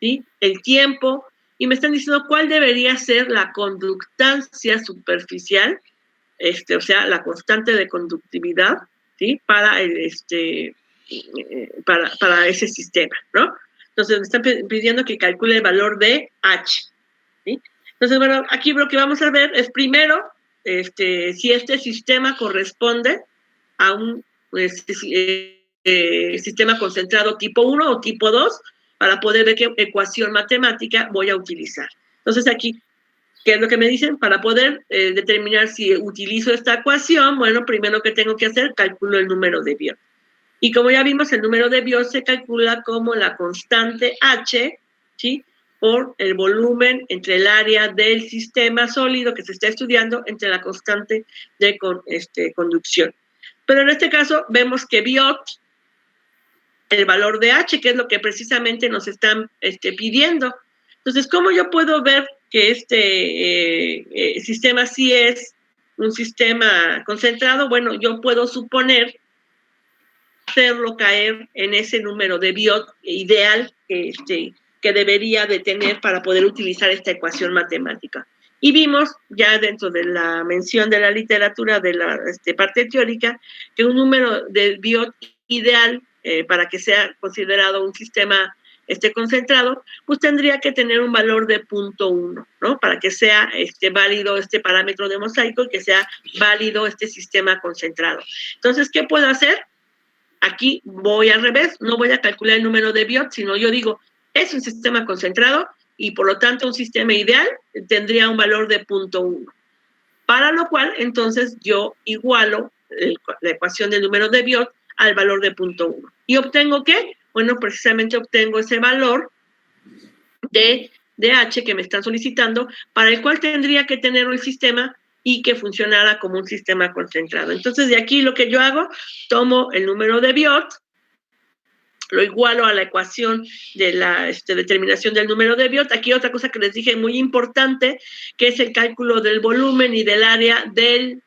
¿sí? El tiempo, y me están diciendo cuál debería ser la conductancia superficial, o sea, la constante de conductividad, ¿sí? Para para ese sistema, ¿no? Entonces, me están pidiendo que calcule el valor de H, ¿sí? Entonces, bueno, aquí lo que vamos a ver es primero si este sistema corresponde a un sistema concentrado tipo 1 o tipo 2, para poder ver qué ecuación matemática voy a utilizar. Entonces aquí, ¿qué es lo que me dicen? Para poder determinar si utilizo esta ecuación, bueno, primero que tengo que hacer, calculo el número de Biot. Y como ya vimos, el número de Biot se calcula como la constante H, ¿sí? Por el volumen entre el área del sistema sólido que se está estudiando entre la constante de conducción. Pero en este caso vemos que Biot, el valor de H, que es lo que precisamente nos están pidiendo. Entonces, ¿cómo yo puedo ver que este sistema sí es un sistema concentrado? Bueno, yo puedo suponer hacerlo caer en ese número de Biot ideal que debería de tener para poder utilizar esta ecuación matemática. Y vimos ya dentro de la mención de la literatura de la parte teórica que un número de Biot ideal para que sea considerado un sistema concentrado, pues tendría que tener un valor de 0.1, ¿no? Para que sea válido este parámetro de mosaico y que sea válido este sistema concentrado. Entonces, ¿qué puedo hacer? Aquí voy al revés, no voy a calcular el número de Biot, sino yo digo, es un sistema concentrado y por lo tanto un sistema ideal tendría un valor de 0.1. Para lo cual, entonces, yo igualo la ecuación del número de Biot al valor de 0.1. ¿Y obtengo qué? Bueno, precisamente obtengo ese valor de H que me están solicitando, para el cual tendría que tener el sistema y que funcionara como un sistema concentrado. Entonces, de aquí lo que yo hago, tomo el número de Biot, lo igualo a la ecuación de la determinación del número de Biot. Aquí otra cosa que les dije muy importante, que es el cálculo del volumen y del área del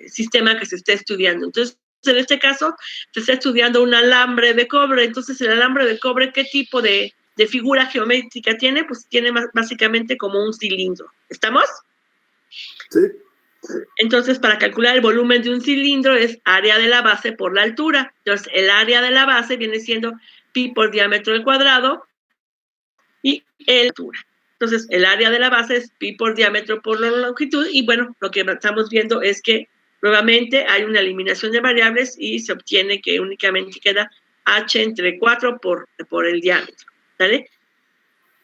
sistema que se está estudiando. Entonces, en este caso, se está estudiando un alambre de cobre. Entonces, el alambre de cobre, ¿qué tipo de figura geométrica tiene? Pues tiene básicamente como un cilindro. ¿Estamos? Sí. Entonces, para calcular el volumen de un cilindro es área de la base por la altura. Entonces, el área de la base viene siendo pi por diámetro al cuadrado y la altura. Entonces, el área de la base es pi por diámetro por la longitud, y bueno, lo que estamos viendo es que nuevamente hay una eliminación de variables y se obtiene que únicamente queda h entre 4 por el diámetro, ¿vale?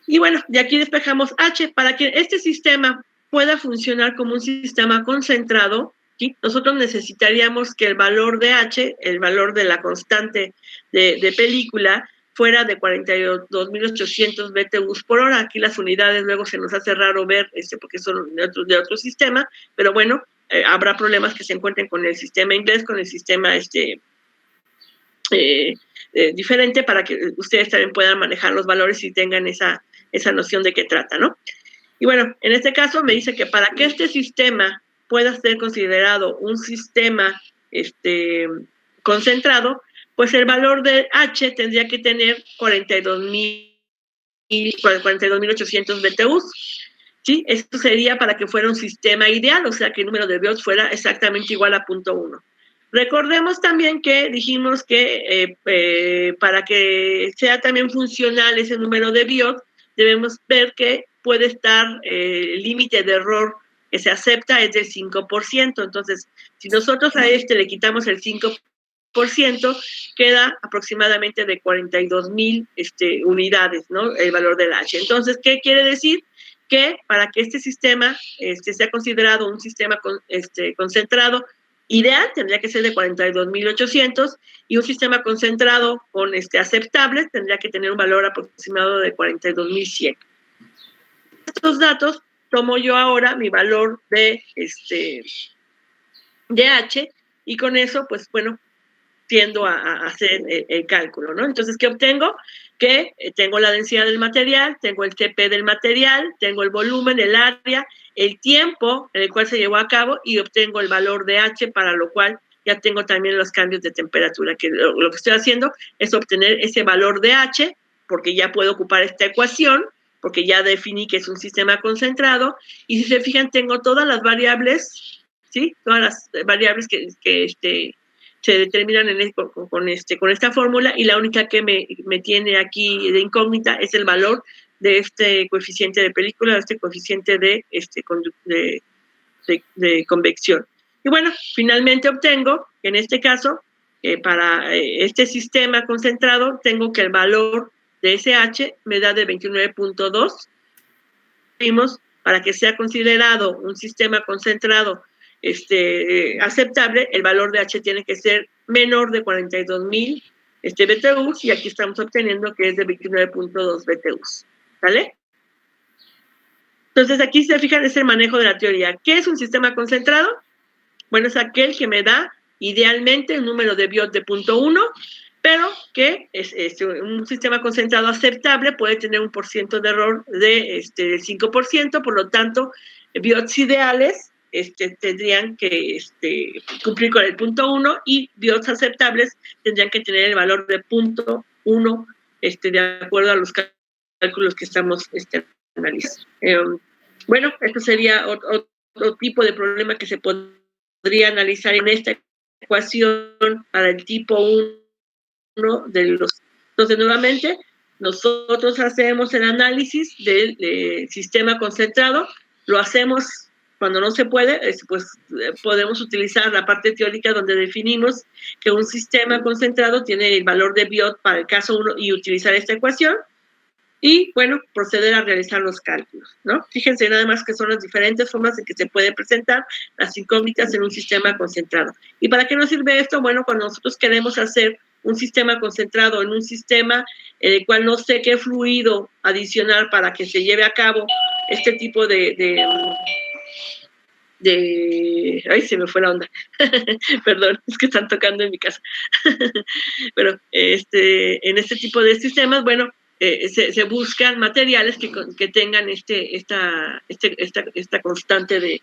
Y bueno, de aquí despejamos h. Para que este sistema pueda funcionar como un sistema concentrado, ¿sí? Nosotros necesitaríamos que el valor de h, el valor de la constante de película, fuera de 42.800 BTUs por hora. Aquí las unidades luego se nos hace raro ver, porque son de otro sistema, pero bueno, habrá problemas que se encuentren con el sistema inglés, con el sistema diferente, para que ustedes también puedan manejar los valores y tengan esa noción de qué trata, ¿no? Y bueno, en este caso me dice que para que este sistema pueda ser considerado un sistema concentrado, pues el valor de H tendría que tener 42.000 42.800 BTUs. ¿Sí? Esto sería para que fuera un sistema ideal, o sea que el número de BIOT fuera exactamente igual a 0.1. Recordemos también que dijimos que para que sea también funcional ese número de BIOT, debemos ver que puede estar el límite de error que se acepta es del 5%. Entonces, si nosotros a este le quitamos el 5%, queda aproximadamente de 42,000 unidades, ¿no? El valor del H. Entonces, ¿qué quiere decir? Que para que este sistema sea considerado un sistema concentrado ideal, tendría que ser de 42.800, y un sistema concentrado con aceptable tendría que tener un valor aproximado de 42.100. Estos datos tomo yo ahora mi valor de H, y con eso, pues bueno, tiendo a hacer el cálculo, ¿no? Entonces, ¿qué obtengo? Que tengo la densidad del material, tengo el TP del material, tengo el volumen, el área, el tiempo en el cual se llevó a cabo, y obtengo el valor de H, para lo cual ya tengo también los cambios de temperatura, que lo que estoy haciendo es obtener ese valor de H, porque ya puedo ocupar esta ecuación, porque ya definí que es un sistema concentrado, y si se fijan, tengo todas las variables, ¿sí? Todas las variables que se determinan con esta fórmula, y la única que me tiene aquí de incógnita es el valor de este coeficiente de película, de este coeficiente de convección. Y bueno, finalmente obtengo, en este caso, para este sistema concentrado, tengo que el valor de SH me da de 29.2. Para que sea considerado un sistema concentrado aceptable, el valor de H tiene que ser menor de 42,000 BTUs, y aquí estamos obteniendo que es de 29.2 BTUs. ¿Vale? Entonces, aquí se fijan, es el manejo de la teoría. ¿Qué es un sistema concentrado? Bueno, es aquel que me da idealmente un número de BIOT de 0.1, pero que un sistema concentrado aceptable puede tener un porcentaje de error del 5%, por lo tanto, BIOTs ideales tendrían que cumplir con el 0.1, y BIOTs aceptables tendrían que tener el valor de 0.1, de acuerdo a los cálculos que estamos analizando. Bueno, esto sería otro tipo de problema que se podría analizar en esta ecuación para el tipo 1 de los. Entonces, nuevamente, nosotros hacemos el análisis del sistema concentrado, lo hacemos cuando no se puede, pues podemos utilizar la parte teórica donde definimos que un sistema concentrado tiene el valor de BIOT para el caso 1 y utilizar esta ecuación, y, bueno, proceder a realizar los cálculos, ¿no? Fíjense nada más que son las diferentes formas en que se puede presentar las incógnitas en un sistema concentrado. ¿Y para qué nos sirve esto? Bueno, cuando nosotros queremos hacer un sistema concentrado en un sistema en el cual no sé qué fluido adicionar para que se lleve a cabo este tipo ay, se me fue la onda. Perdón, es que están tocando en mi casa. Pero en este tipo de sistemas, bueno, se buscan materiales que tengan esta constante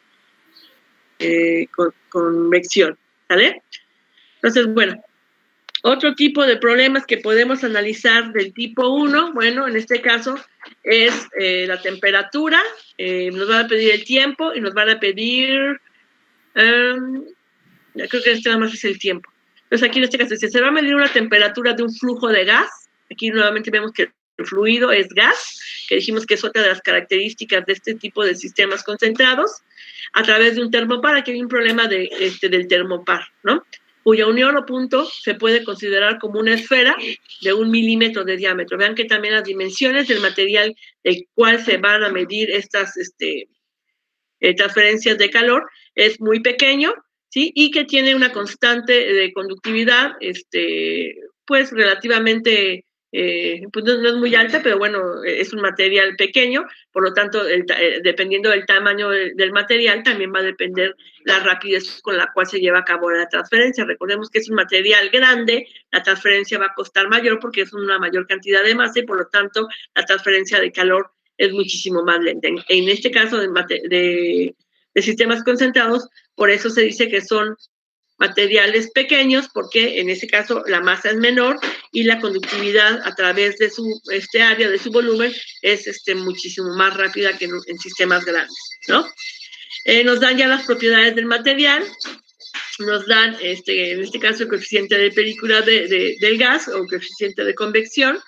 de convección, ¿vale? Entonces, bueno, otro tipo de problemas que podemos analizar del tipo 1, bueno, en este caso es la temperatura. Nos van a pedir el tiempo y nos van a pedir, creo que nada más es el tiempo. Entonces, aquí en este caso, si se va a medir una temperatura de un flujo de gas, aquí nuevamente vemos que el fluido es gas, que dijimos que es otra de las características de este tipo de sistemas concentrados, a través de un termopar. Aquí hay un problema del termopar, ¿no? Cuya unión o punto se puede considerar como una esfera de 1 milímetro de diámetro. Vean que también las dimensiones del material del cual se van a medir estas transferencias de calor es muy pequeño, ¿sí? Y que tiene una constante de conductividad, pues relativamente, pues no es muy alta, pero bueno, es un material pequeño, por lo tanto, dependiendo del tamaño del material, también va a depender la rapidez con la cual se lleva a cabo la transferencia. Recordemos que es un material grande, la transferencia va a costar mayor porque es una mayor cantidad de masa, y por lo tanto, la transferencia de calor es muchísimo más lenta. En este caso de sistemas concentrados, por eso se dice que son materiales pequeños, porque en ese caso la masa es menor y la conductividad a través de su área, de su volumen, es muchísimo más rápida que en sistemas grandes, ¿no? Nos dan ya las propiedades del material, nos dan, en este caso, el coeficiente de película del gas o coeficiente de convección,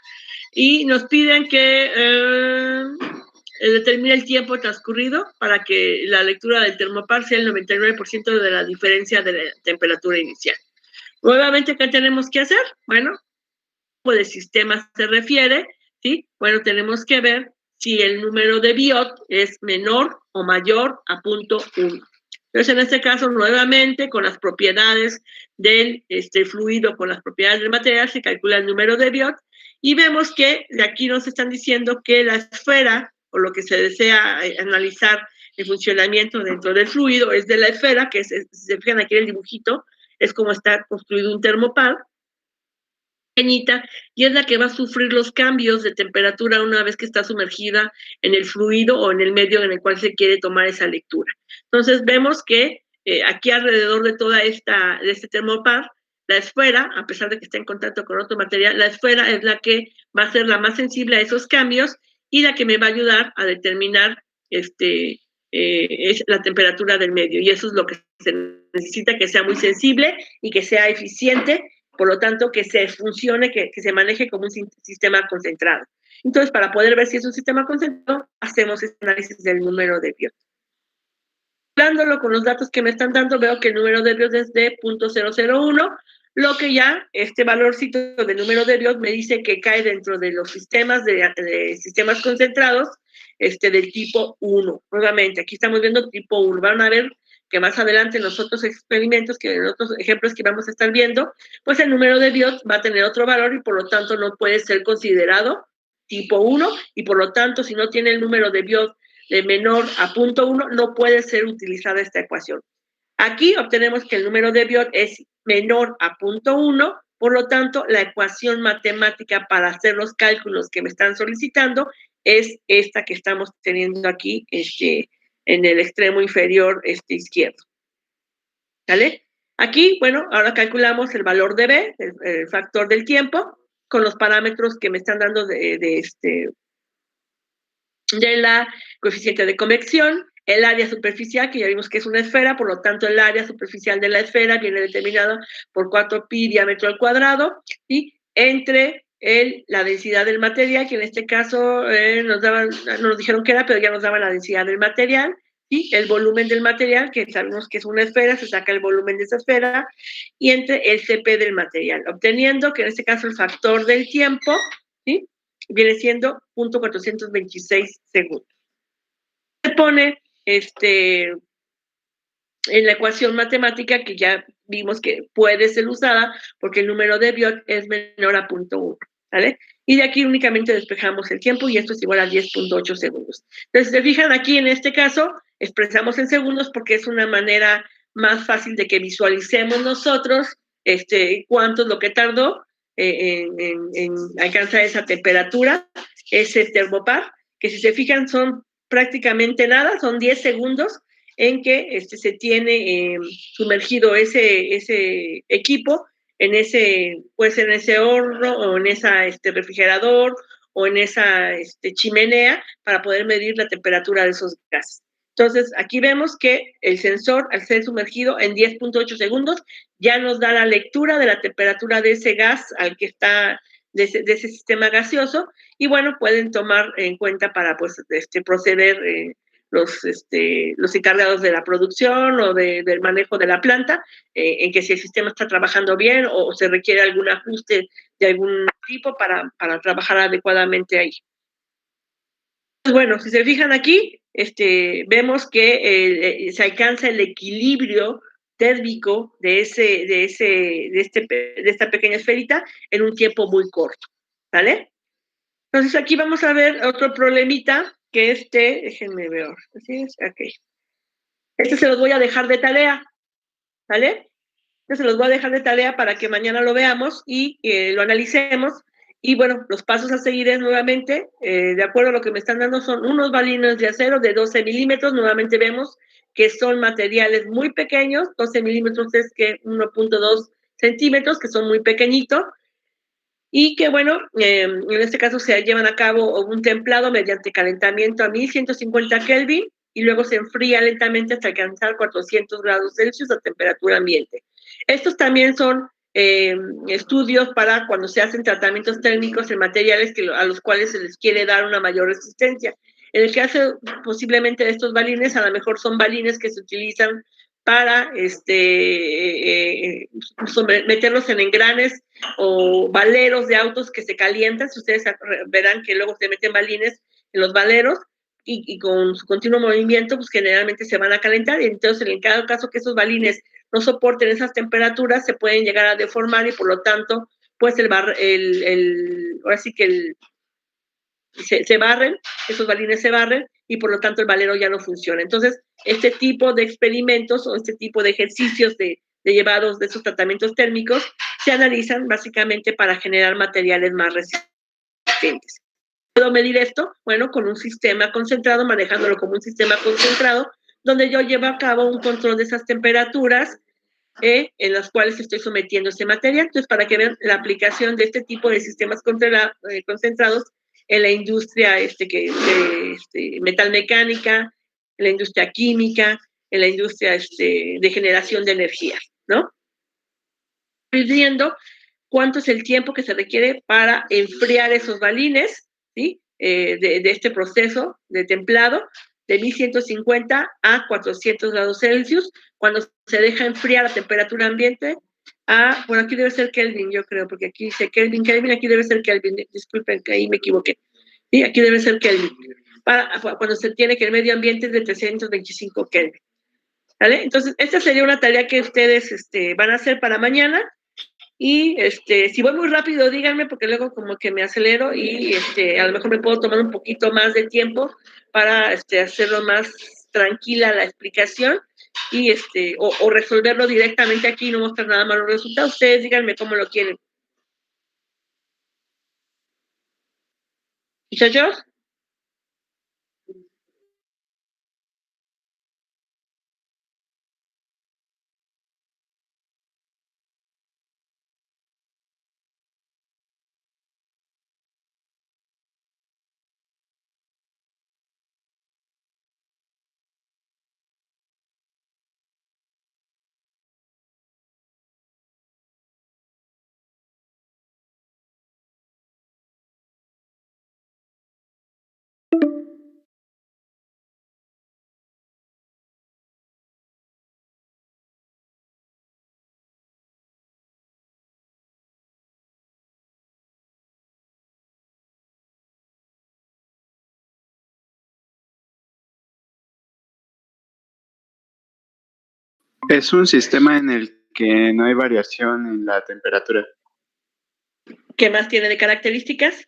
y nos piden que determine el tiempo transcurrido para que la lectura del termopar sea el 99% de la diferencia de la temperatura inicial. Nuevamente, ¿qué tenemos que hacer? Bueno, tipo de sistema se refiere, ¿sí? Bueno, tenemos que ver si el número de Biot es menor o mayor a 0.1. Entonces, en este caso, nuevamente, con las propiedades del fluido, con las propiedades del material, se calcula el número de Biot, y vemos que de aquí nos están diciendo que la esfera, o lo que se desea analizar el funcionamiento dentro del fluido, es de la esfera, que si se fijan aquí en el dibujito, es como está construido un termopar, pequeñita, y es la que va a sufrir los cambios de temperatura una vez que está sumergida en el fluido o en el medio en el cual se quiere tomar esa lectura. Entonces vemos que aquí alrededor de toda de este termopar, la esfera, a pesar de que está en contacto con otro material, la esfera es la que va a ser la más sensible a esos cambios y la que me va a ayudar a determinar es la temperatura del medio, y eso es lo que se necesita, que sea muy sensible y que sea eficiente, por lo tanto, que se funcione, que se maneje como un sistema concentrado. Entonces, para poder ver si es un sistema concentrado, hacemos este análisis del número de Biot. Hablándolo con los datos que me están dando, veo que el número de Biot es de 0.001, lo que ya este valorcito del número de Biot me dice que cae dentro de los sistemas de sistemas concentrados del tipo 1. Nuevamente, aquí estamos viendo tipo 1. Van a ver que más adelante en los otros experimentos, que en otros ejemplos que vamos a estar viendo, pues el número de Biot va a tener otro valor y por lo tanto no puede ser considerado tipo 1, y por lo tanto, si no tiene el número de Biot de menor a 0.1, no puede ser utilizada esta ecuación. Aquí obtenemos que el número de Biot es menor a 0.1, por lo tanto, la ecuación matemática para hacer los cálculos que me están solicitando es esta que estamos teniendo aquí en el extremo inferior izquierdo. ¿Vale? Aquí, bueno, ahora calculamos el valor de B, el factor del tiempo, con los parámetros que me están dando de la coeficiente de convección, el área superficial, que ya vimos que es una esfera, por lo tanto el área superficial de la esfera viene determinada por 4pi diámetro al cuadrado, y entre la densidad del material, que en este caso no nos dijeron qué era, pero ya nos daban la densidad del material, y el volumen del material, que sabemos que es una esfera, se saca el volumen de esa esfera, y entre el CP del material, obteniendo que en este caso el factor del tiempo, ¿sí?, viene siendo 0.426 segundos. Se pone en la ecuación matemática que ya vimos que puede ser usada porque el número de Biot es menor a 0.1, ¿vale? Y de aquí únicamente despejamos el tiempo y esto es igual a 10.8 segundos. Entonces, se fijan aquí en este caso, expresamos en segundos porque es una manera más fácil de que visualicemos nosotros cuánto es lo que tardó en alcanzar esa temperatura, ese termopar, que si se fijan son prácticamente nada, son 10 segundos en que se tiene sumergido ese equipo en puede ser en ese horno o en esa refrigerador o en esa chimenea para poder medir la temperatura de esos gases. Entonces, aquí vemos que el sensor, al ser sumergido en 10.8 segundos, ya nos da la lectura de la temperatura de ese gas al que está, de ese sistema gaseoso, y bueno, pueden tomar en cuenta para pues proceder los encargados de la producción o del manejo de la planta, en que si el sistema está trabajando bien o se requiere algún ajuste de algún tipo para trabajar adecuadamente ahí. Bueno, si se fijan aquí, vemos que se alcanza el equilibrio térmico de esta pequeña esferita en un tiempo muy corto, ¿vale? Entonces aquí vamos a ver otro problemita que déjenme ver, así es, ok. Se los voy a dejar de tarea, ¿vale? Se los voy a dejar de tarea para que mañana lo veamos y lo analicemos. Y bueno, los pasos a seguir es nuevamente, de acuerdo a lo que me están dando, son unos balines de acero de 12 milímetros. Nuevamente vemos que son materiales muy pequeños, 12 milímetros es que 1.2 centímetros, que son muy pequeñitos, y que, bueno, en este caso se llevan a cabo un templado mediante calentamiento a 1150 Kelvin, y luego se enfría lentamente hasta alcanzar 400 grados Celsius a temperatura ambiente. Estos también son estudios para cuando se hacen tratamientos térmicos en materiales a los cuales se les quiere dar una mayor resistencia. En el caso posiblemente de estos balines, a lo mejor son balines que se utilizan para meterlos en engranes o valeros de autos que se calientan. Si ustedes verán que luego se meten balines en los valeros y con su continuo movimiento, pues generalmente se van a calentar, y entonces en cada caso que esos balines no soporten esas temperaturas, se pueden llegar a deformar, y por lo tanto, pues ahora sí que se barren, esos balines se barren, y por lo tanto el valero ya no funciona. Entonces, este tipo de experimentos o este tipo de ejercicios de llevados de esos tratamientos térmicos se analizan básicamente para generar materiales más resistentes. ¿Puedo medir esto? Bueno, con un sistema concentrado, manejándolo como un sistema concentrado, donde yo llevo a cabo un control de esas temperaturas en las cuales estoy sometiendo ese material. Entonces, para que vean la aplicación de este tipo de sistemas concentrados en la industria metalmecánica, en la industria química, en la industria de generación de energía, ¿no? Viendo cuánto es el tiempo que se requiere para enfriar esos balines, ¿sí? De este proceso de templado, de 1150 a 400 grados Celsius, cuando se deja enfriar a temperatura ambiente bueno, aquí debe ser Kelvin, yo creo, porque aquí dice Kelvin, aquí debe ser Kelvin, disculpen que ahí me equivoqué. Sí, aquí debe ser Kelvin, cuando se tiene que el medio ambiente es de 325 Kelvin. ¿Vale? Entonces, esta sería una tarea que ustedes van a hacer para mañana. Y si voy muy rápido, díganme, porque luego como que me acelero y a lo mejor me puedo tomar un poquito más de tiempo para hacerlo más tranquila la explicación y o resolverlo directamente aquí y no mostrar nada más los resultados. Ustedes díganme cómo lo quieren. ¿Muchachos? Es un sistema en el que no hay variación en la temperatura. ¿Qué más tiene de características?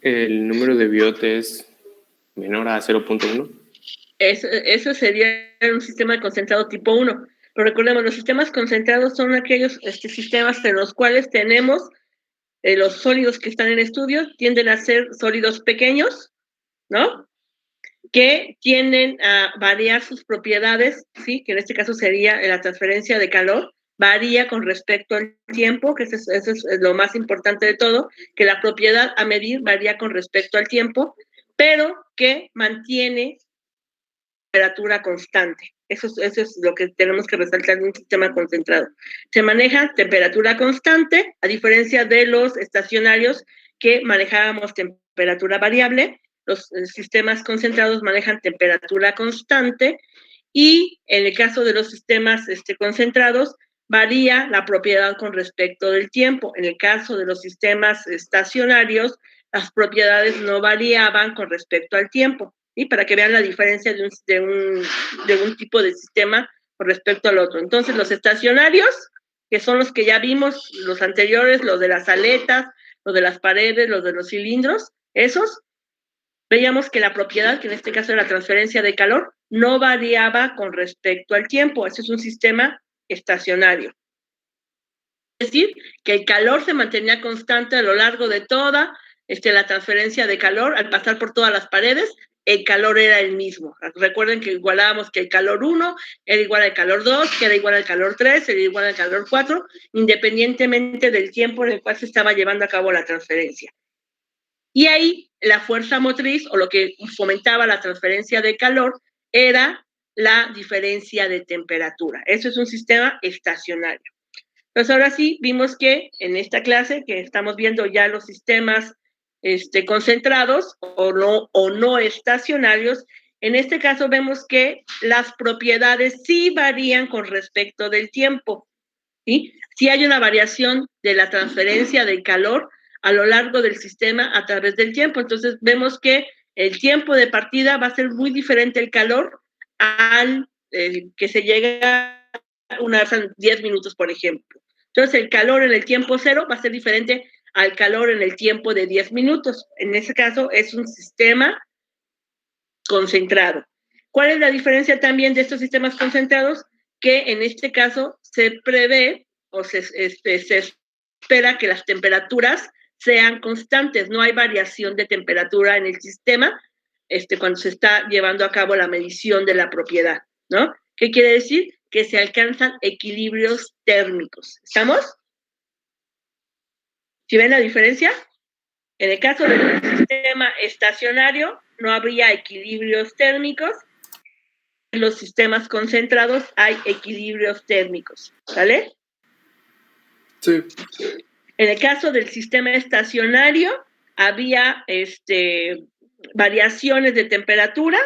El número de Biot es menor a 0.1. Eso sería un sistema concentrado tipo 1. Pero recordemos, los sistemas concentrados son aquellos sistemas en los cuales tenemos los sólidos que están en estudio, tienden a ser sólidos pequeños, ¿no? Que tienden a variar sus propiedades, ¿sí? Que en este caso sería la transferencia de calor, varía con respecto al tiempo, que eso es lo más importante de todo, que la propiedad a medir varía con respecto al tiempo, pero que mantiene temperatura constante. Eso es lo que tenemos que resaltar en un sistema concentrado. Se maneja temperatura constante, a diferencia de los estacionarios que manejábamos temperatura variable. Los sistemas concentrados manejan temperatura constante, y en el caso de los sistemas concentrados varía la propiedad con respecto del tiempo. En el caso de los sistemas estacionarios, las propiedades no variaban con respecto al tiempo. ¿Sí? Para que vean la diferencia de un tipo de sistema con respecto al otro. Entonces, los estacionarios, que son los que ya vimos, los anteriores, los de las aletas, los de las paredes, los de los cilindros, esos, veíamos que la propiedad, que en este caso era la transferencia de calor, no variaba con respecto al tiempo. Ese es un sistema estacionario. decir que el calor se mantenía constante a lo largo de toda la transferencia de calor. Al pasar por todas las paredes, el calor era el mismo. Recuerden que igualábamos que el calor 1 era igual al calor 2, que era igual al calor 3, era igual al calor 4, independientemente del tiempo en el cual se estaba llevando a cabo la transferencia. Y ahí la fuerza motriz, o lo que fomentaba la transferencia de calor, era la diferencia de temperatura. Eso es un sistema estacionario. Entonces, ahora sí, vimos que en esta clase, que estamos viendo ya los sistemas concentrados o no estacionarios, en este caso vemos que las propiedades sí varían con respecto del tiempo, ¿sí? Sí hay una variación de la transferencia del calor a lo largo del sistema a través del tiempo. Entonces, vemos que el tiempo de partida va a ser muy diferente el calor al que se llega a unas 10 minutos, por ejemplo. Entonces, el calor en el tiempo cero va a ser diferente al calor en el tiempo de 10 minutos. En ese caso, es un sistema concentrado. ¿Cuál es la diferencia también de estos sistemas concentrados? Que en este caso se prevé o se espera que las temperaturas sean constantes, no hay variación de temperatura en el sistema cuando se está llevando a cabo la medición de la propiedad, ¿no? ¿Qué quiere decir? Que se alcanzan equilibrios térmicos. ¿Estamos? ¿Sí ven la diferencia? En el caso del sistema estacionario, no habría equilibrios térmicos. En los sistemas concentrados hay equilibrios térmicos, ¿vale? Sí. En el caso del sistema estacionario, había variaciones de temperatura.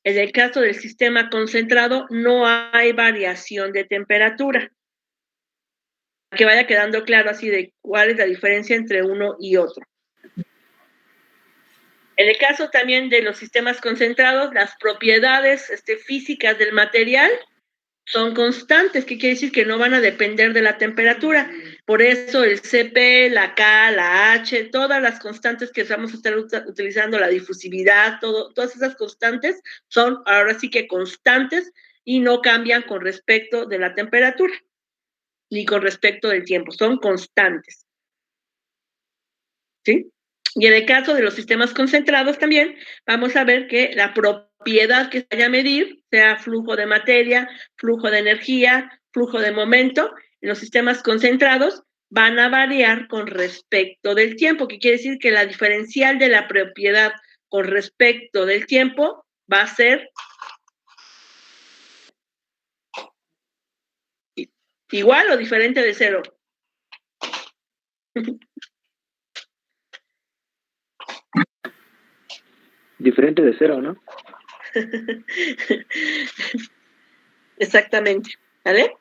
En el caso del sistema concentrado, no hay variación de temperatura. Que vaya quedando claro así de cuál es la diferencia entre uno y otro. En el caso también de los sistemas concentrados, las propiedades físicas del material son constantes, que quiere decir que no van a depender de la temperatura. Por eso el Cp, la K, la H, todas las constantes que vamos a estar utilizando, la difusividad, todas esas constantes son ahora sí que constantes y no cambian con respecto de la temperatura, ni con respecto del tiempo, son constantes. ¿Sí? Y en el caso de los sistemas concentrados también, vamos a ver que la propiedad que se vaya a medir, sea flujo de materia, flujo de energía, flujo de momento, en los sistemas concentrados van a variar con respecto del tiempo, que quiere decir que la diferencial de la propiedad con respecto del tiempo va a ser igual o diferente de cero. Diferente de cero, ¿no? Exactamente, ¿vale?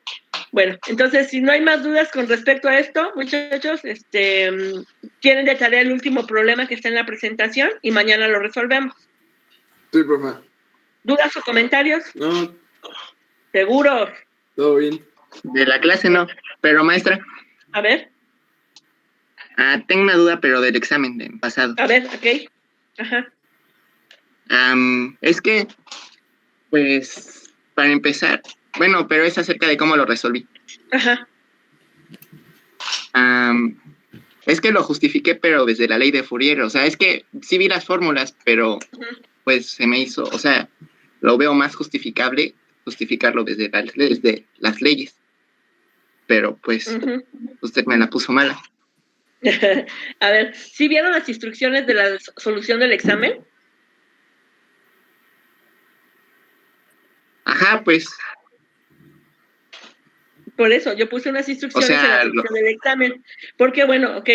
Bueno, entonces, si no hay más dudas con respecto a esto, muchachos, tienen de tarea el último problema que está en la presentación y mañana lo resolvemos. Sí, profe. ¿Dudas o comentarios? No, ¿Seguros? todo bien. De la clase no, pero maestra, A ver, tengo una duda, pero del examen del pasado. a ver, ok. Ajá. Es que, pues, para empezar, bueno, pero es acerca de cómo lo resolví. Ajá. Es que lo justifiqué, pero desde la ley de Fourier. O sea, es que sí vi las fórmulas, pero pues se me hizo, o sea, lo veo más justificable justificarlo desde las leyes. Pero pues, usted me la puso mala. A ver, ¿sí vieron las instrucciones de la solución del examen? Ajá, pues. Por eso, yo puse unas instrucciones O sea, en la solución del examen. Porque, bueno, ok,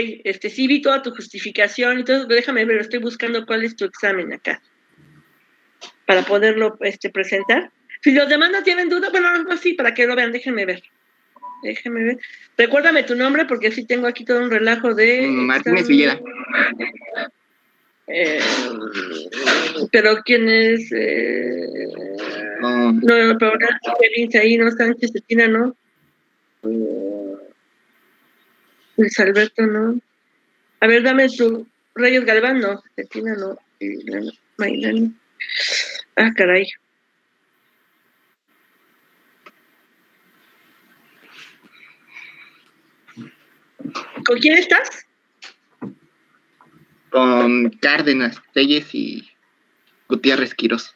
sí vi toda tu justificación, entonces déjame ver, estoy buscando cuál es tu examen acá. Para poderlo presentar. Si los demás no tienen duda, bueno, no, sí, para que lo vean, déjenme ver. Déjenme ver. Recuérdame tu nombre, porque sí tengo aquí todo un relajo de... Martínez Villeda. Pero ¿quién es? No, pero ahora dice ahí, ¿no? Sánchez Cetina, ¿no? Luis Alberto, ¿no? A ver, dame su... Reyes Galván, no. Cetina, no. Mailani. Ah, caray. ¿Con quién estás? Con Cárdenas, Telles y Gutiérrez Quirós.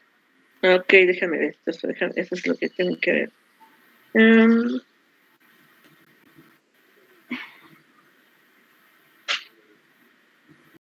Ok, déjame ver. Eso es lo que tengo que ver.